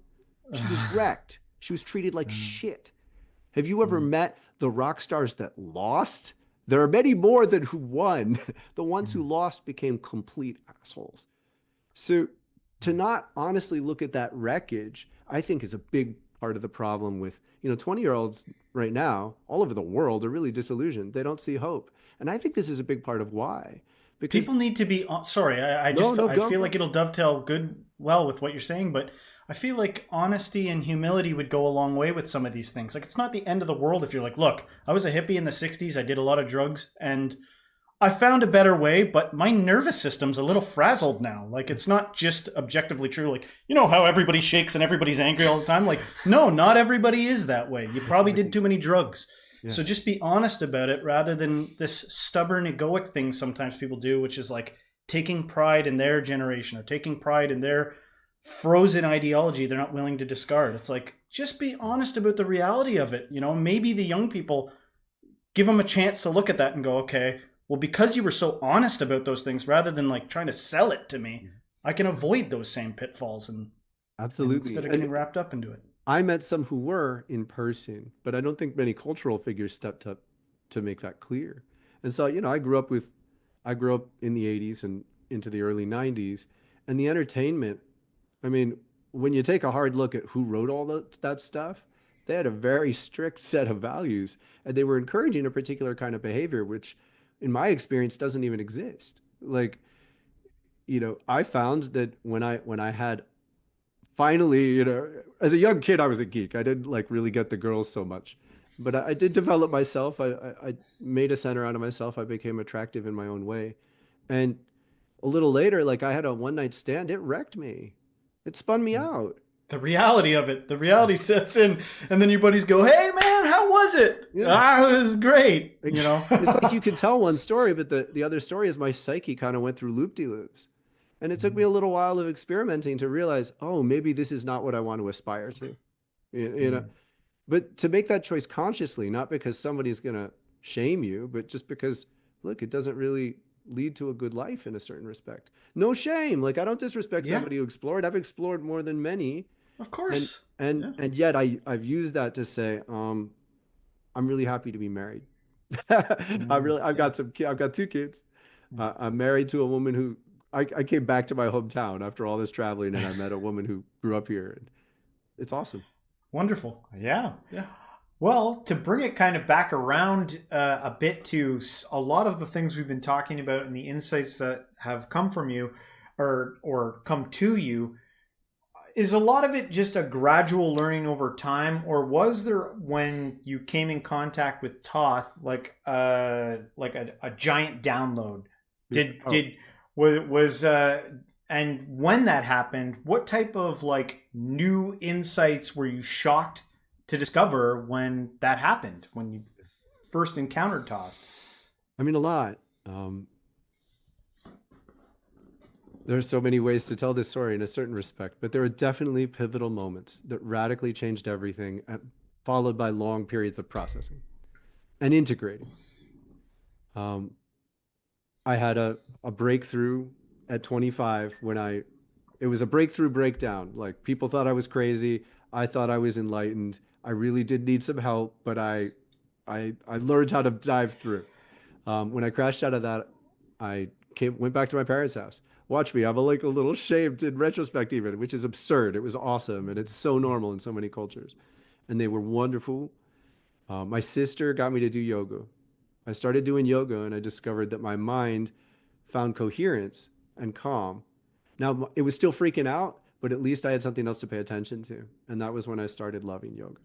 She was wrecked. She was treated like shit. Have you ever met the rock stars that lost? There are many more than who won. The ones who lost became complete assholes. So to not honestly look at that wreckage, I think is a big part of the problem with, 20-year-olds right now, all over the world, are really disillusioned. They don't see hope. And I think this is a big part of why. Because people need to be, sorry, I feel like it'll dovetail well with what you're saying, but I feel like honesty and humility would go a long way with some of these things. Like, it's not the end of the world if you're like, look, I was a hippie in the 60s. I did a lot of drugs and I found a better way, but my nervous system's a little frazzled now. Like, it's not just objectively true. Like, you know how everybody shakes and everybody's angry all the time? Like, no, not everybody is that way. You probably did too many drugs. Yeah. So just be honest about it rather than this stubborn egoic thing sometimes people do, which is like taking pride in their generation or taking pride in their frozen ideology they're not willing to discard. It's like, just be honest about the reality of it. Maybe the young people, give them a chance to look at that and go, okay, well, because you were so honest about those things, rather than like trying to sell it to me, I can avoid those same pitfalls and Absolutely. instead of getting And wrapped up into it. I met some who were in person, but I don't think many cultural figures stepped up to make that clear. And so, I grew up in the 80s and into the early 90s, and the entertainment, I mean, when you take a hard look at who wrote all that stuff, they had a very strict set of values, and they were encouraging a particular kind of behavior, which in my experience doesn't even exist. Like, I found that when I had finally, as a young kid, I was a geek. I didn't like really get the girls so much, but I did develop myself. I made a center out of myself. I became attractive in my own way. And a little later, like I had a one night stand, it wrecked me. It spun me out. The reality of it, the reality sets in, and then your buddies go, "Hey man, how was it?" Yeah. It was great. It's like you can tell one story, but the other story is my psyche kind of went through loop-de-loops. And it took me a little while of experimenting to realize, oh, maybe this is not what I want to aspire to. You know, but to make that choice consciously, not because somebody's going to shame you, but just because, look, it doesn't really lead to a good life in a certain respect. No shame. Like I don't disrespect Yeah, somebody who explored. I've explored more than many. of And course. and Yeah. and yet I've used that to say, I'm really happy to be married. I've Yeah. got I've got two kids. I'm married to a woman who I came back to my hometown after all this traveling, and I met a woman who grew up here. And it's awesome. Wonderful. Yeah. Yeah. Well, to bring it kind of back around a bit to a lot of the things we've been talking about and the insights that have come from you or come to you, is a lot of it just a gradual learning over time, or was there when you came in contact with Thoth like a giant download? Did Oh, did was and when that happened, what type of like new insights were you shocked to discover when that happened, when you first encountered Thoth? I mean, a lot. There's so many ways to tell this story in a certain respect, but there were definitely pivotal moments that radically changed everything, followed by long periods of processing and integrating. Um, I had a breakthrough at 25 when it was a breakthrough breakdown. Like people thought I was crazy. I thought I was enlightened. I really did need some help, but I learned how to dive through. When I crashed out of that, went back to my parents' house. Watch me. I'm like a little shamed in retrospect, even, which is absurd. It was awesome, and it's so normal in so many cultures, and they were wonderful. My sister got me to do yoga. I started doing yoga, and I discovered that my mind found coherence and calm. Now it was still freaking out, but at least I had something else to pay attention to, and that was when I started loving yoga.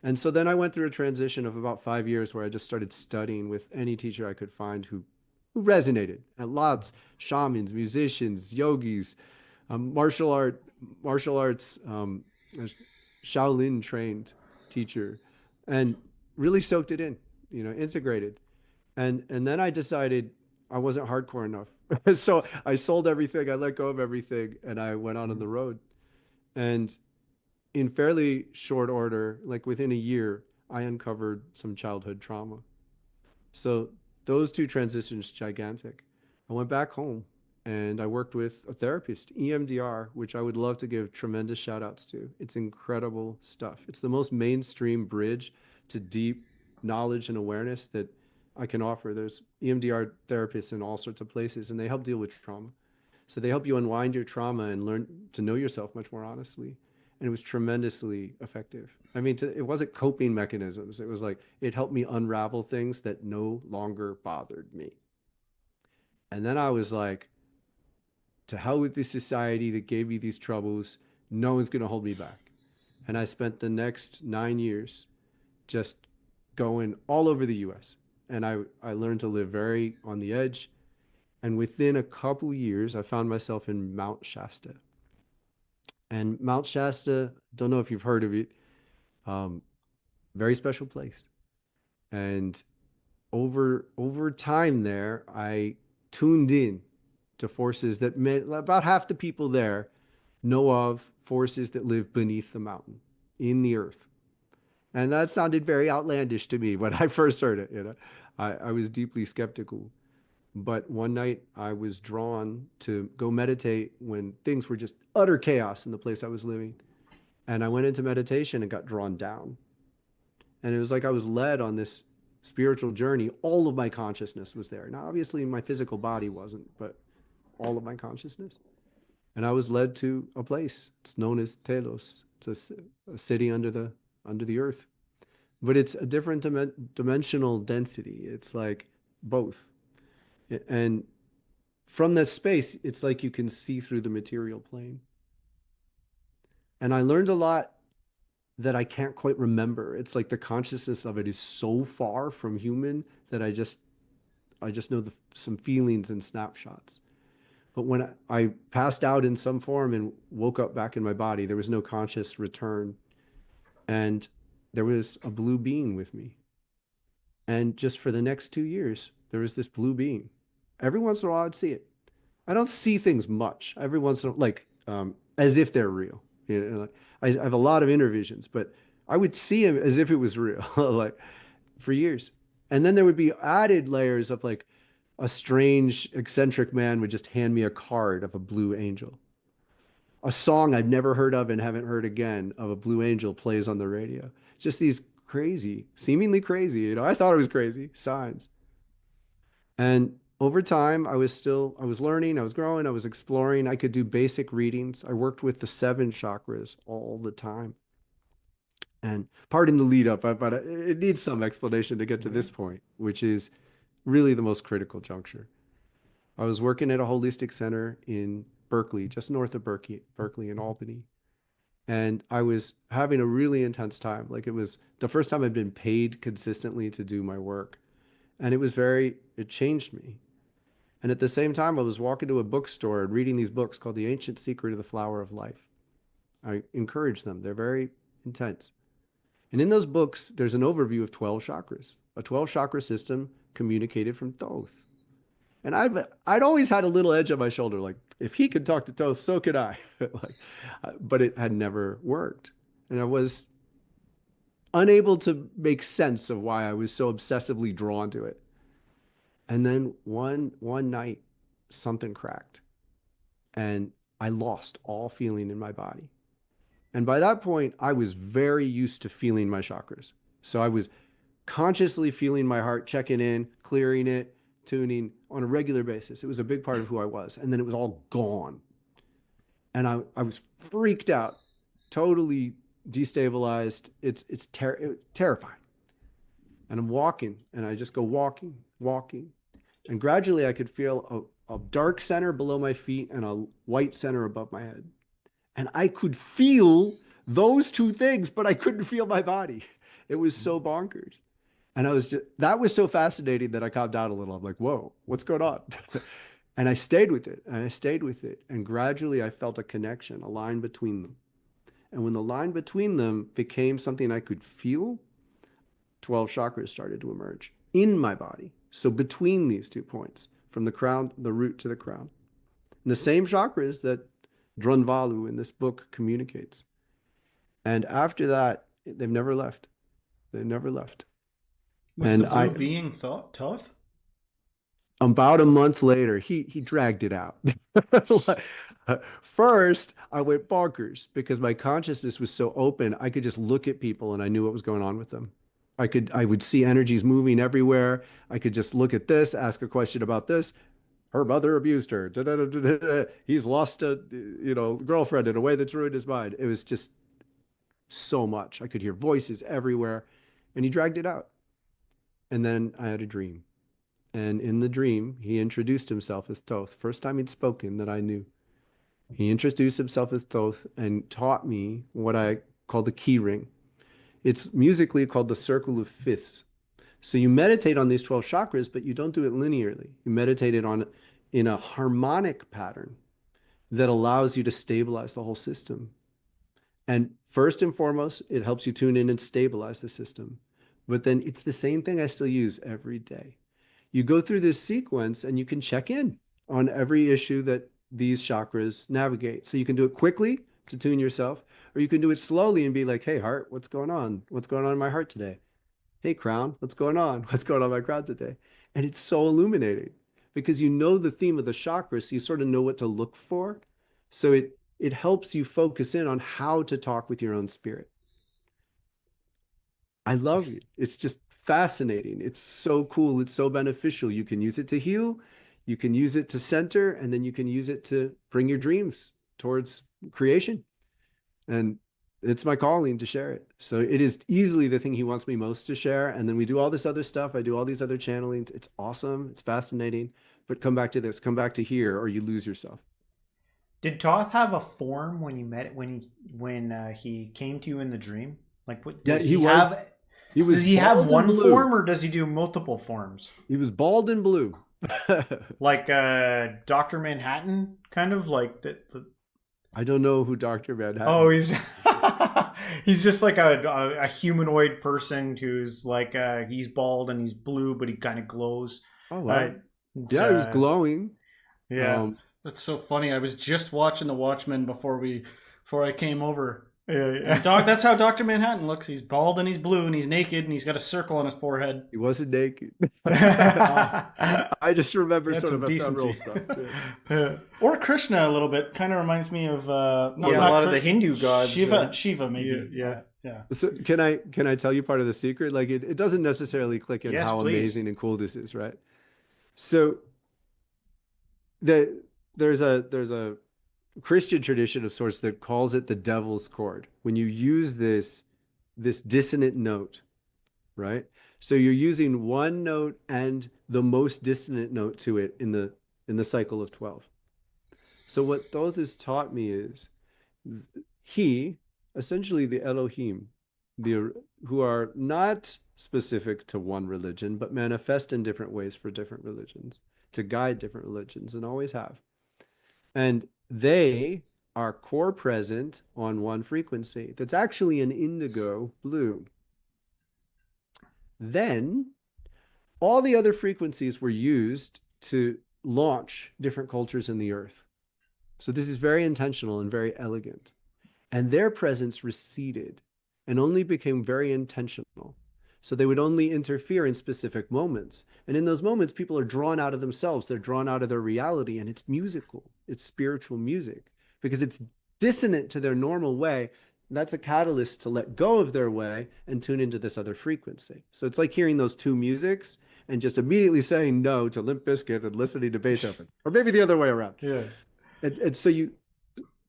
And so then I went through a transition of about 5 years where I just started studying with any teacher I could find who resonated. And lots, shamans, musicians, yogis, martial arts, a Shaolin trained teacher, and really soaked it in, integrated. And then I decided I wasn't hardcore enough. So I sold everything, I let go of everything, and I went out on the road. And in fairly short order, like within a year, I uncovered some childhood trauma. So those two transitions, gigantic. I went back home and I worked with a therapist, EMDR, which I would love to give tremendous shout outs to. It's incredible stuff. It's the most mainstream bridge to deep knowledge and awareness that I can offer. There's EMDR therapists in all sorts of places, and they help deal with trauma. So they help you unwind your trauma and learn to know yourself much more honestly. And it was tremendously effective. I mean, it wasn't coping mechanisms. It was like it helped me unravel things that no longer bothered me. And then I was like, to hell with this society that gave me these troubles. No one's going to hold me back. And I spent the next 9 years just going all over the US. And I learned to live very on the edge. And within a couple years, I found myself in Mount Shasta. And Mount Shasta, don't know if you've heard of it, um, very special place. And over time there, I tuned in to forces that about half the people there know of forces that live beneath the mountain in the earth. And that sounded very outlandish to me when I first heard it. I was deeply skeptical. But one night I was drawn to go meditate when things were just utter chaos in the place I was living. And I went into meditation and got drawn down. And it was like I was led on this spiritual journey. All of my consciousness was there. Now, obviously, my physical body wasn't, but all of my consciousness. And I was led to a place. It's known as Telos. It's a city under the earth, but it's a different dimensional density. It's like both. And from this space, it's like you can see through the material plane. And I learned a lot that I can't quite remember. It's like the consciousness of it is so far from human that I just know some feelings and snapshots. But when I passed out in some form and woke up back in my body, there was no conscious return. And there was a blue being with me. And just for the next 2 years, there was this blue being. Every once in a while, I'd see it. I don't see things much. Every once in a while, like as if they're real. You know, I have a lot of inner visions, but I would see him as if it was real, like for years. And then there would be added layers of like a strange, eccentric man would just hand me a card of a blue angel. A song I've never heard of and haven't heard again of a blue angel plays on the radio. Just these crazy, seemingly crazy, I thought it was crazy signs. And over time, I was learning, I was growing, I was exploring. I could do basic readings. I worked with the 7 chakras all the time. And pardon the lead up, but it needs some explanation to get to this point, which is really the most critical juncture. I was working at a holistic center in Berkeley, just north of Berkeley in Albany. And I was having a really intense time. Like it was the first time I'd been paid consistently to do my work. And it changed me. And at the same time, I was walking to a bookstore and reading these books called The Ancient Secret of the Flower of Life. I encourage them. They're very intense. And in those books, there's an overview of 12 chakras, a 12 chakra system communicated from Thoth. And I'd always had a little edge on my shoulder, like if he could talk to Thoth, so could I. Like, but it had never worked, and I was unable to make sense of why I was so obsessively drawn to it. And then one night, something cracked, and I lost all feeling in my body. And by that point, I was very used to feeling my chakras. So I was consciously feeling my heart, checking in, clearing it, tuning on a regular basis. It was a big part of who I was. And then it was all gone. And I was freaked out, totally destabilized. It's terrifying. And I'm walking, and I just go walking. And gradually I could feel a dark center below my feet and a white center above my head. And I could feel those two things, but I couldn't feel my body. It was so bonkers. And that was so fascinating that I calmed down a little. I'm like, whoa, what's going on? And I stayed with it, and I stayed with it. And gradually I felt a connection, a line between them. And when the line between them became something I could feel, 12 chakras started to emerge in my body. So between these 2 points, from the crown, the root to the crown. And the same chakras that Drunvalu in this book communicates. And after that, they've never left. They never left. Was And the blue being Thoth? About a month later, he dragged it out. First, I went bonkers because my consciousness was so open. I could just look at people and I knew what was going on with them. I would see energies moving everywhere. I could just look at this, ask a question about this. Her mother abused her. Da, da, da, da, da. He's lost a girlfriend in a way that's ruined his mind. It was just so much. I could hear voices everywhere, and he dragged it out. And then I had a dream. And in the dream, he introduced himself as Thoth. First time he'd spoken that I knew. He introduced himself as Thoth and taught me what I call the key ring. It's musically called the circle of fifths. So you meditate on these 12 chakras, but you don't do it linearly. You meditate it in a harmonic pattern that allows you to stabilize the whole system. And first and foremost, it helps you tune in and stabilize the system. But then it's the same thing I still use every day. You go through this sequence and you can check in on every issue that these chakras navigate. So you can do it quickly to tune yourself, or you can do it slowly and be like, hey, heart, what's going on? What's going on in my heart today? Hey, crown, what's going on? What's going on in my crown today? And it's so illuminating because you know the theme of the chakras, so you sort of know what to look for. So it helps you focus in on how to talk with your own spirit. I love it. It's just fascinating. It's so cool. It's so beneficial. You can use it to heal, you can use it to center, and then you can use it to bring your dreams towards creation. And it's my calling to share it. So it is easily the thing he wants me most to share. And then we do all this other stuff. I do all these other channelings. It's awesome. It's fascinating. But come back to this, come back to here, or you lose yourself. Did Thoth have a form when you met when he came to you in the dream? Like, what Yeah, does he was. have? He was Does he have bald and one blue. form, or does he do multiple forms? He was bald and blue. Like Dr. Manhattan, kind of like the I don't know who Dr. Manhattan. Oh, he's he's just like a humanoid person who's like he's bald and he's blue, but he kind of glows. Oh, wow. Yeah, he was glowing. Yeah, That's so funny. I was just watching The Watchmen before I came over. yeah. And that's how Dr. Manhattan looks. He's bald and he's blue and he's naked and he's got a circle on his forehead. He wasn't naked. I just remember That's sort of some ephemeral decency. stuff. Or Krishna a little bit. Kind of reminds me of a lot of the Hindu gods. Shiva maybe. Yeah. So can I tell you part of the secret? Like it doesn't necessarily click in Yes, how please. amazing and cool this is, right? So there's a Christian tradition of sorts that calls it the devil's chord. When you use this dissonant note, right? So you're using one note and the most dissonant note to it in the cycle of 12. So what Thoth has taught me is he, essentially the Elohim, who are not specific to one religion, but manifest in different ways for different religions, to guide different religions, and always have. And they are core present on one frequency that's actually an indigo blue. Then all the other frequencies were used to launch different cultures in the earth. So this is very intentional and very elegant. And their presence receded and only became very intentional. So they would only interfere in specific moments. And in those moments, people are drawn out of themselves. They're drawn out of their reality, and it's musical. It's spiritual music because it's dissonant to their normal way. That's a catalyst to let go of their way and tune into this other frequency. So it's like hearing those two musics and just immediately saying no to Limp Bizkit and listening to Beethoven, or maybe the other way around. Yeah. And so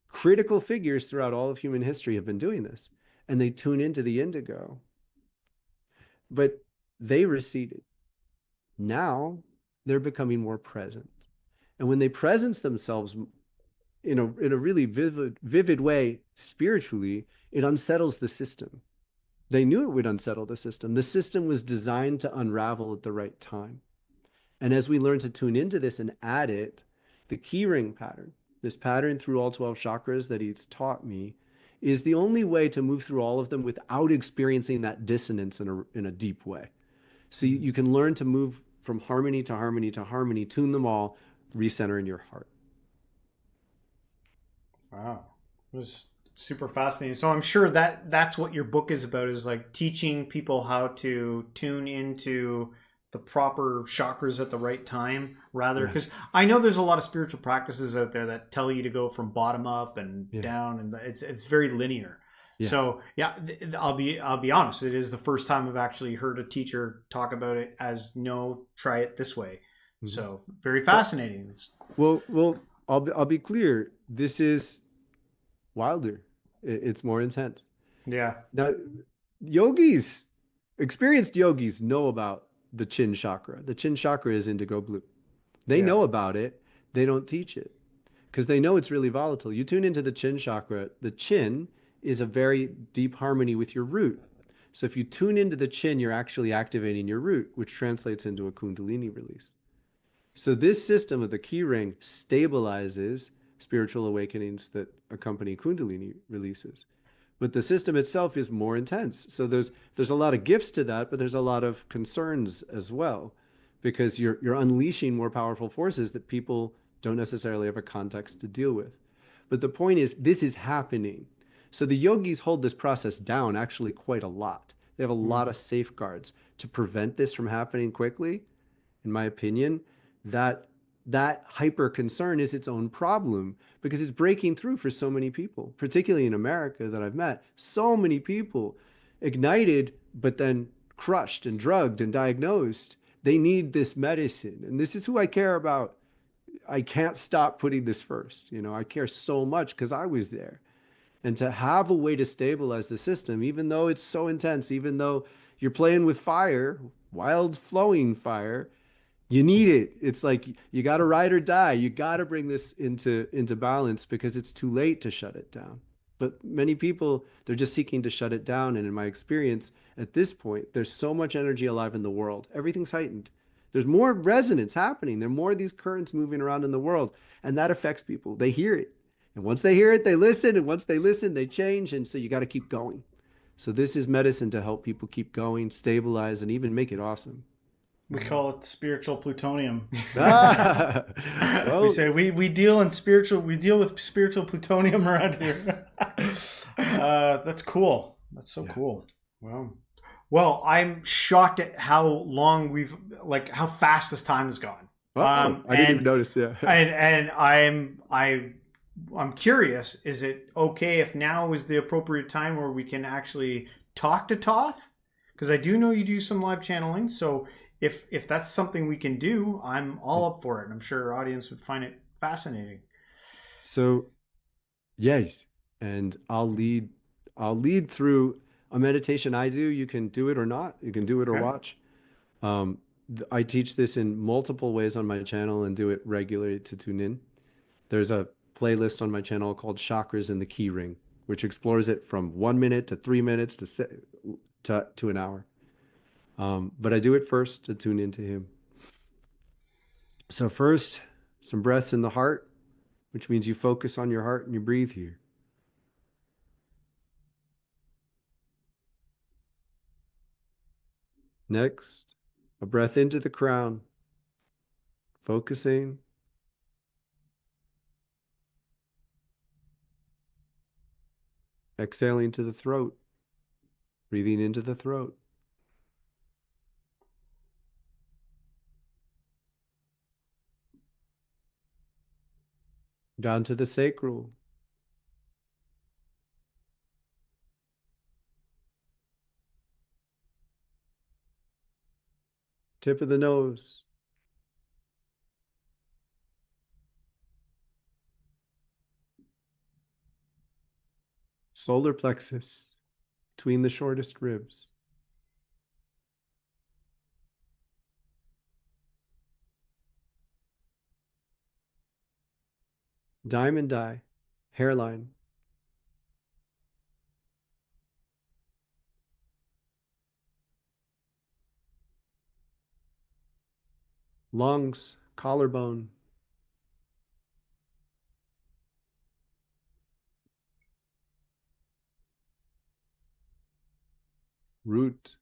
critical figures throughout all of human history have been doing this, and they tune into the indigo. But they receded. Now they're becoming more present. And when they presence themselves in a really vivid way spiritually, it unsettles the system. They knew it would unsettle the system. The system was designed to unravel at the right time. And as we learn to tune into this and add it, the key ring pattern, this pattern through all 12 chakras that he's taught me, is the only way to move through all of them without experiencing that dissonance in a deep way. So you can learn to move from harmony to harmony to harmony, tune them all, recenter in your heart. Wow. It was super fascinating. So I'm sure that's what your book is about, is like teaching people how to tune into the proper chakras at the right time, rather, because I know there's a lot of spiritual practices out there that tell you to go from bottom up and down, and it's very linear. Yeah. So I'll be honest, it is the first time I've actually heard a teacher talk about it as, no, try it this way. Mm-hmm. So very fascinating. Well, I'll be clear. This is wilder. It's more intense. Yeah. Now, experienced yogis know about the chin chakra. The chin chakra is indigo blue. They know about it. They don't teach it because they know it's really volatile. You tune into the chin chakra. The chin is a very deep harmony with your root. So if you tune into the chin, you're actually activating your root, which translates into a kundalini release. So this system of the key ring stabilizes spiritual awakenings that accompany kundalini releases. But the system itself is more intense. So there's a lot of gifts to that, but there's a lot of concerns as well, because you're unleashing more powerful forces that people don't necessarily have a context to deal with. But the point is, this is happening. So the yogis hold this process down actually quite a lot. They have a lot of safeguards to prevent this from happening quickly. In my opinion, that that hyper concern is its own problem because it's breaking through for so many people, particularly in America that I've met. So many people ignited, but then crushed and drugged and diagnosed. They need this medicine. And this is who I care about. I can't stop putting this first. You know, I care so much because I was there. And to have a way to stabilize the system, even though it's so intense, even though you're playing with fire, wild flowing fire, you need it. It's like you got to ride or die. You got to bring this into balance because it's too late to shut it down. But many people, they're just seeking to shut it down. And in my experience, at this point, there's so much energy alive in the world. Everything's heightened. There's more resonance happening. There are more of these currents moving around in the world, and that affects people. They hear it. And once they hear it, they listen. And once they listen, they change. And so you got to keep going. So this is medicine to help people keep going, stabilize, and even make it awesome. We call it spiritual plutonium. Ah, We well, say we deal in spiritual. We deal with spiritual plutonium around here. That's cool. That's so cool. Wow. Well, I'm shocked at how long we've like how fast this time has gone. I didn't even notice. Yeah. And I'm curious. Is it okay if now is the appropriate time where we can actually talk to Thoth? Because I do know you do some live channeling. So if that's something we can do, I'm all up for it. I'm sure our audience would find it fascinating. So, yes, and I'll lead through a meditation I do. You can do it or not. You can do it or Okay. watch. I teach this in multiple ways on my channel and do it regularly to tune in. There's a playlist on my channel called Chakras in the Key Ring, which explores it from 1 minute to 3 minutes to an hour. But I do it first to tune into him. So first, some breaths in the heart, which means you focus on your heart and you breathe here. Next, a breath into the crown, focusing. Exhaling to the throat, breathing into the throat. Down to the sacral. Tip of the nose. Solar plexus, between the shortest ribs. Diamond eye, hairline. Lungs, collarbone. Root.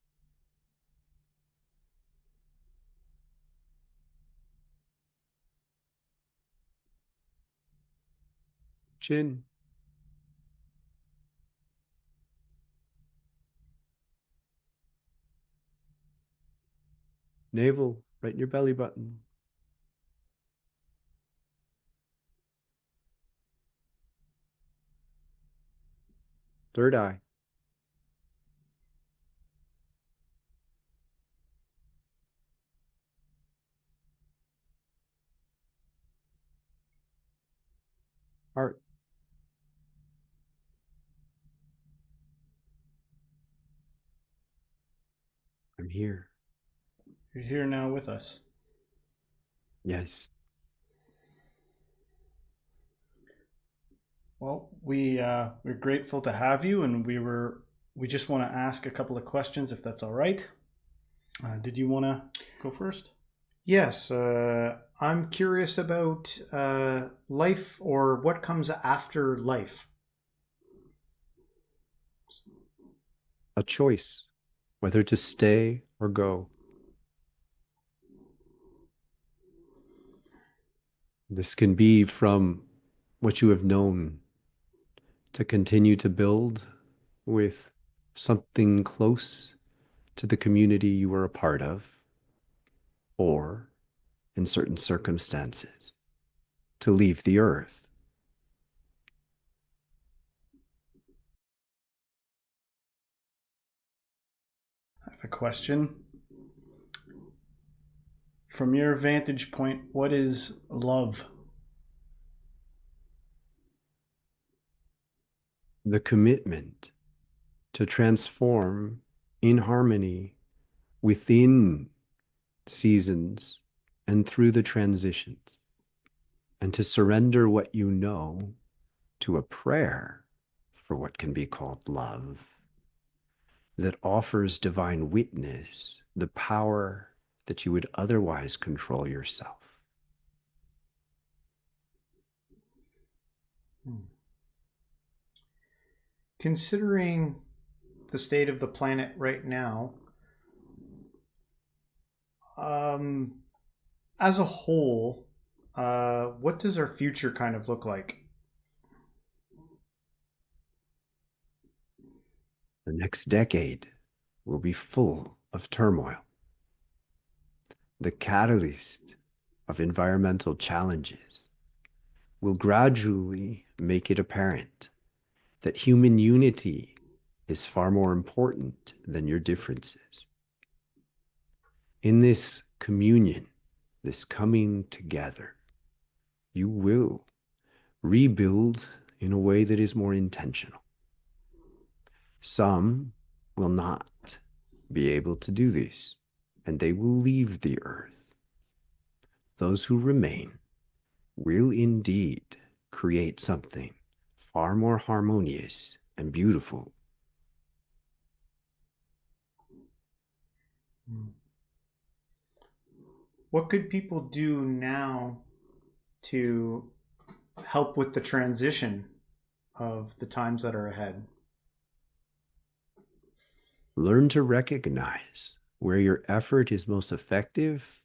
Chin. Navel, right in your belly button. Third eye. Heart. I'm here. You're here now with us. Yes. Well, we're grateful to have you, and we just want to ask a couple of questions, if that's all right. Did you want to go first? Yes, I'm curious about life or what comes after life. A choice, whether to stay or go. This can be from what you have known to continue to build with something close to the community you were a part of, or in certain circumstances to leave the earth. I have a question. From your vantage point, what is love? The commitment to transform in harmony within seasons and through the transitions, and to surrender what you know to a prayer for what can be called love that offers divine witness the power that you would otherwise control yourself. Considering the state of the planet right now, as a whole, what does our future kind of look like? The next decade will be full of turmoil. The catalyst of environmental challenges will gradually make it apparent that human unity is far more important than your differences. In this communion, this coming together, you will rebuild in a way that is more intentional. Some will not be able to do this, and they will leave the earth. Those who remain will indeed create something far more harmonious and beautiful. What could people do now to help with the transition of the times that are ahead? Learn to recognize where your effort is most effective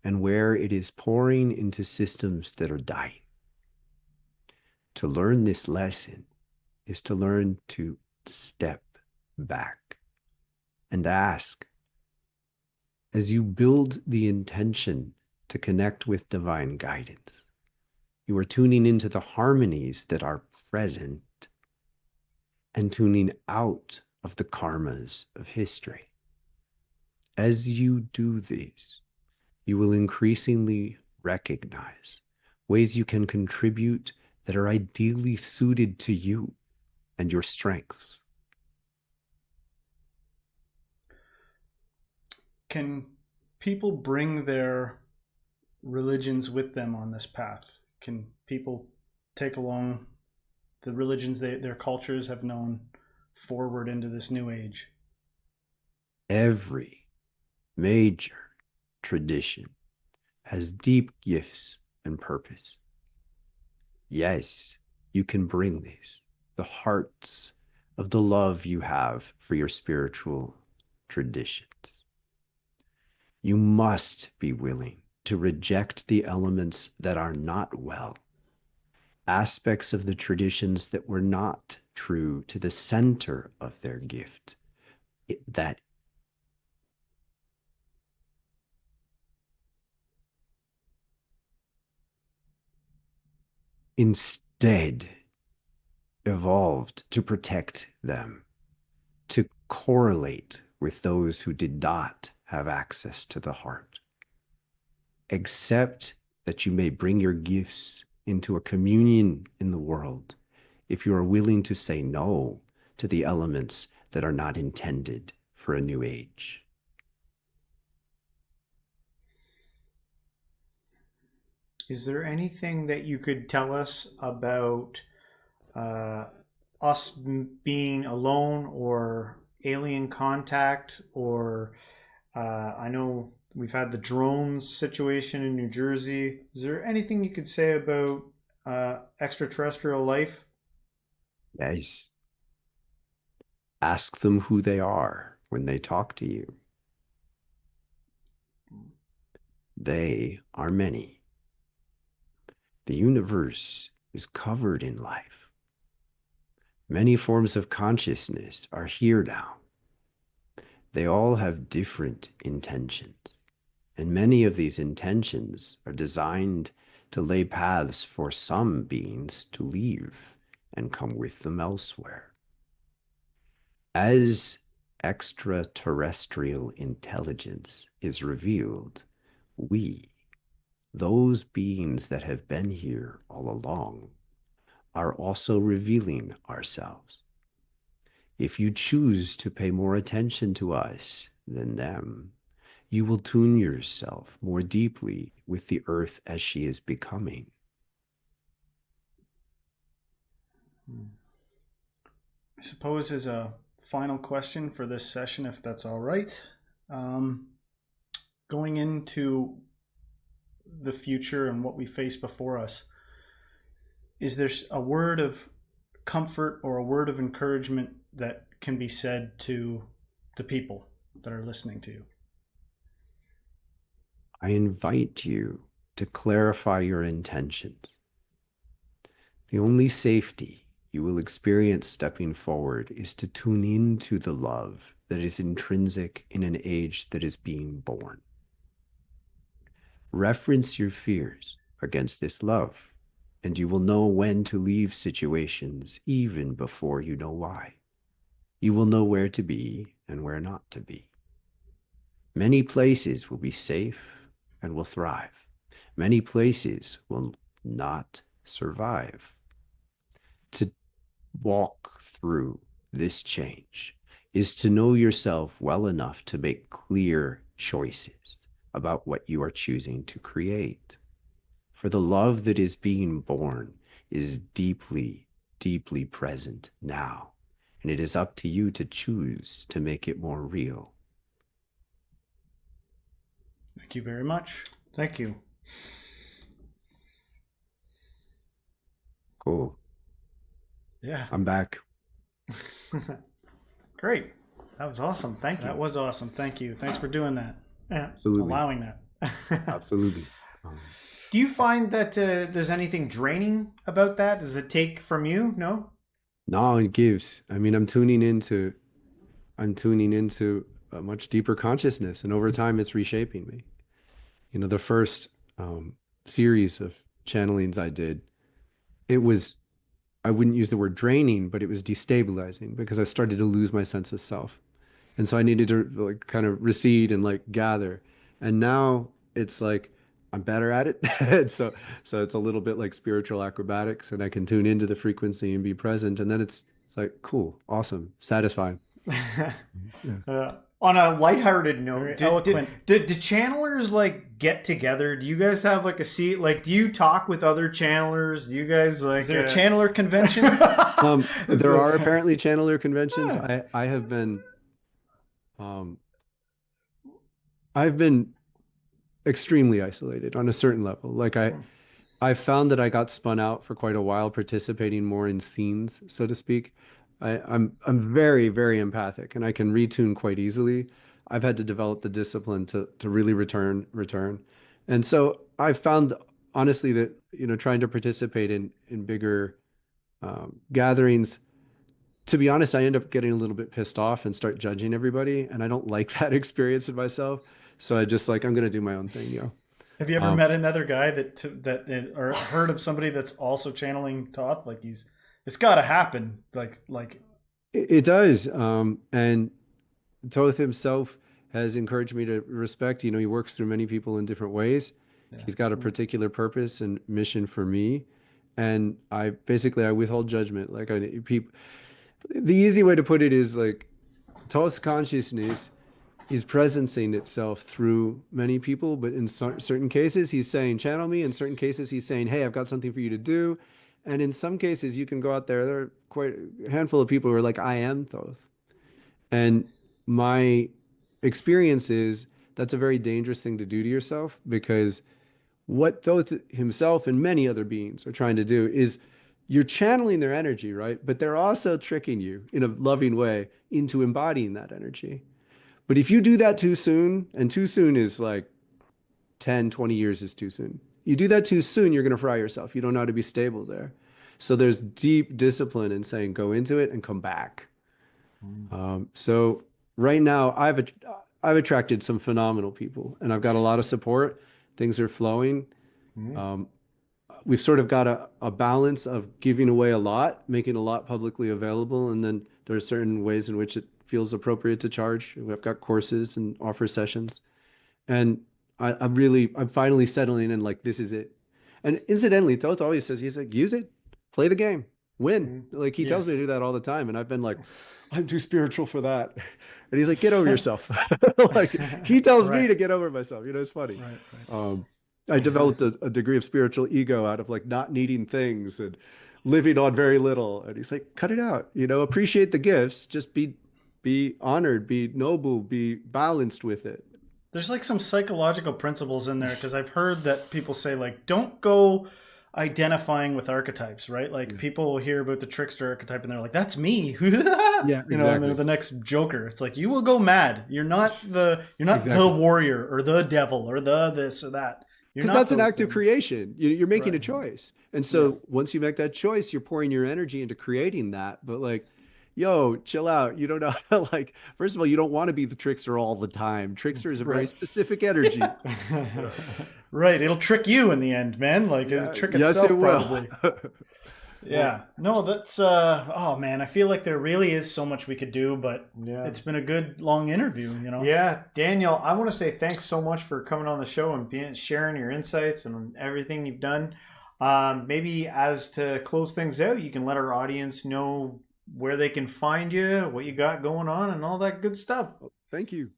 and where it is pouring into systems that are dying. To learn this lesson is to learn to step back and ask, as you build the intention to connect with divine guidance, you are tuning into the harmonies that are present and tuning out of the karmas of history. As you do this, you will increasingly recognize ways you can contribute that are ideally suited to you and your strengths. Can people bring their religions with them on this path? Can people take along the religions their cultures have known forward into this new age? Every major tradition has deep gifts and purpose. Yes, you can bring these, the hearts of the love you have for your spiritual traditions. You must be willing to reject the elements that are not well, aspects of the traditions that were not true to the center of their gift, that instead evolved to protect them, to correlate with those who did not have access to the heart. Accept that you may bring your gifts into a communion in the world if you are willing to say no to the elements that are not intended for a new age. Is there anything that you could tell us about us being alone or alien contact? Or I know we've had the drones situation in New Jersey. Is there anything you could say about extraterrestrial life? Yes. Ask them who they are when they talk to you. They are many. The universe is covered in life. Many forms of consciousness are here now. They all have different intentions, And many of these intentions are designed to lay paths for some beings to leave and come with them elsewhere. As extraterrestrial intelligence is revealed, we, those beings that have been here all along, are also revealing ourselves. If you choose to pay more attention to us than them, you will tune yourself more deeply with the earth as she is becoming. I suppose as a final question for this session, if that's all right, going into the future and what we face before us, is there a word of comfort or a word of encouragement that can be said to the people that are listening to you? I invite you to clarify your intentions. The only safety you will experience stepping forward is to tune into the love that is intrinsic in an age that is being born. Reference your fears against this love, and you will know when to leave situations even before you know why. You will know where to be and where not to be. Many places will be safe and will thrive. Many places will not survive. To walk through this change is to know yourself well enough to make clear choices about what you are choosing to create. For the love that is being born is deeply, deeply present now, and it is up to you to choose to make it more real. Thank you very much. Thank you. Cool. Yeah. I'm back. Great. That was awesome. Thank you. That was awesome. Thank you. Thanks for doing that. Yeah. Absolutely. Allowing that. Absolutely. Do you find that there's anything draining about that? Does it take from you? No? No, it gives. I mean, I'm tuning into a much deeper consciousness, and over time it's reshaping me. You know, the first series of channelings I did, it was, I wouldn't use the word draining, but it was destabilizing because I started to lose my sense of self. And so I needed to like kind of recede and like gather. And now it's like I'm better at it. And so it's a little bit like spiritual acrobatics, and I can tune into the frequency and be present. And then it's like cool, awesome, satisfying. Yeah. On a lighthearted note, Eloquent. did channelers like get together? Do you guys have like a seat? Like, do you talk with other channelers? Do you guys like? Is there a channeler convention? There are apparently channeler conventions. I have been, I've been extremely isolated on a certain level. Like I found that I got spun out for quite a while, participating more in scenes, so to speak. I'm very, very empathic, and I can retune quite easily. I've had to develop the discipline to really return. And so I found honestly that, you know, trying to participate in bigger gatherings, to be honest, I end up getting a little bit pissed off and start judging everybody, and I don't like that experience in myself. So I just like, I'm gonna do my own thing, you know. Have you ever met another guy or heard of somebody that's also channeling Thoth? Like it's got to happen. Like it does. And Thoth himself has encouraged me to respect, you know, he works through many people in different ways. Yeah. He's got a particular purpose and mission for me. And I withhold judgment. Like the easy way to put it is like Thoth's consciousness is presencing itself through many people, but in certain cases he's saying, channel me. In certain cases he's saying, hey, I've got something for you to do. And in some cases you can go out there are quite a handful of people who are like, I am Thoth. And my experience is that's a very dangerous thing to do to yourself, because what Thoth himself and many other beings are trying to do is you're channeling their energy, right? But they're also tricking you in a loving way into embodying that energy. But if you do that too soon, and too soon is like 10, 20 years is too soon. You do that too soon, you're going to fry yourself. You don't know how to be stable there. So there's deep discipline in saying, go into it and come back. So right now I I've attracted some phenomenal people, and I've got a lot of support. Things are flowing. Um, we've sort of got a balance of giving away a lot, making a lot publicly available, and then there are certain ways in which it feels appropriate to charge. We've got courses and offer sessions, and I'm finally settling in, like, this is it. And incidentally, Thoth always says, he's like, use it, play the game, win. Like, he tells me to do that all the time, and I've been like, I'm too spiritual for that. And he's like, get over yourself. Like, he tells me to get over myself. You know, it's funny. I developed a degree of spiritual ego out of, like, not needing things and living on very little. And he's like, cut it out, you know, appreciate the gifts, just be honored, be noble, be balanced with it. There's like some psychological principles in there, because I've heard that people say, like, don't go identifying with archetypes, right? Like, people hear about the trickster archetype and they're like, that's me. You know, and they're the next Joker. It's like, you will go mad. You're not the warrior or the devil or the this or that. Because that's an act of creation. You're making a choice. And so once you make that choice, you're pouring your energy into creating that. But, like, yo, chill out. You don't know how, like, first of all, you don't want to be the trickster all the time. Trickster is a very specific energy. Right. It'll trick you in the end, man. Like, it'll trick itself, yes, it probably. will. Yeah. No, that's, oh man, I feel like there really is so much we could do, but it's been a good long interview, you know? Yeah. Daniel, I want to say thanks so much for coming on the show and sharing your insights and everything you've done. Maybe as to close things out, you can let our audience know where they can find you, what you got going on, and all that good stuff. Thank you.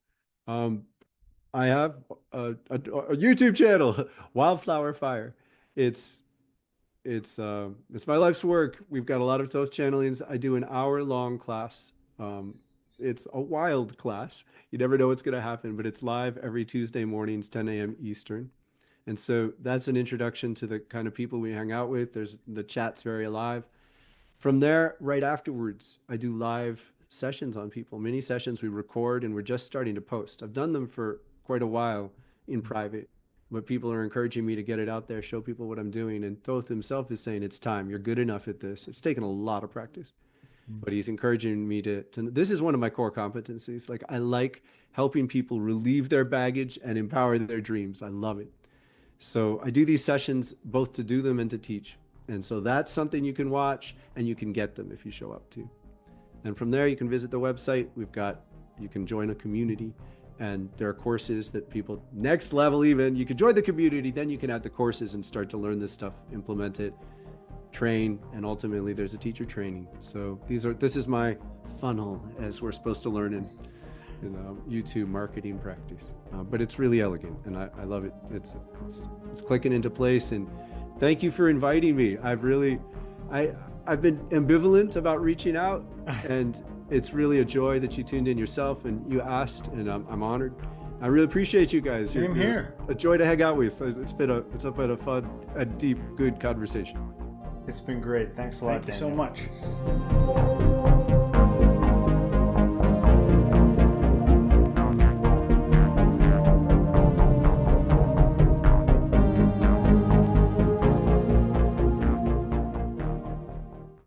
I have a YouTube channel, Wildflowerfire. It's my life's work. We've got a lot of Thoth channelings. I do an hour-long class. It's a wild class. You never know what's going to happen, but it's live every Tuesday mornings, 10 a.m. Eastern. And so that's an introduction to the kind of people we hang out with. The chat's very alive. From there, right afterwards, I do live sessions on people, mini sessions we record, and we're just starting to post. I've done them for quite a while in private, but people are encouraging me to get it out there, show people what I'm doing. And Thoth himself is saying, it's time, you're good enough at this. It's taken a lot of practice, but he's encouraging me to this is one of my core competencies. Like, I like helping people relieve their baggage and empower their dreams. I love it. So I do these sessions both to do them and to teach. And so that's something you can watch, and you can get them if you show up to. And from there, you can visit the website. You can join a community, and there are courses that people, next level even, you can join the community, then you can add the courses and start to learn this stuff, implement it, train, and ultimately there's a teacher training. So this is my funnel, as we're supposed to learn in YouTube marketing practice. But it's really elegant, and I love it. It's clicking into place, and thank you for inviting me. I've been ambivalent about reaching out, and it's really a joy that you tuned in yourself and you asked, and I'm honored. I really appreciate you guys. Same here. A joy to hang out with. It's been a fun, a deep, good conversation. It's been great. Thanks a lot. Thank you so much.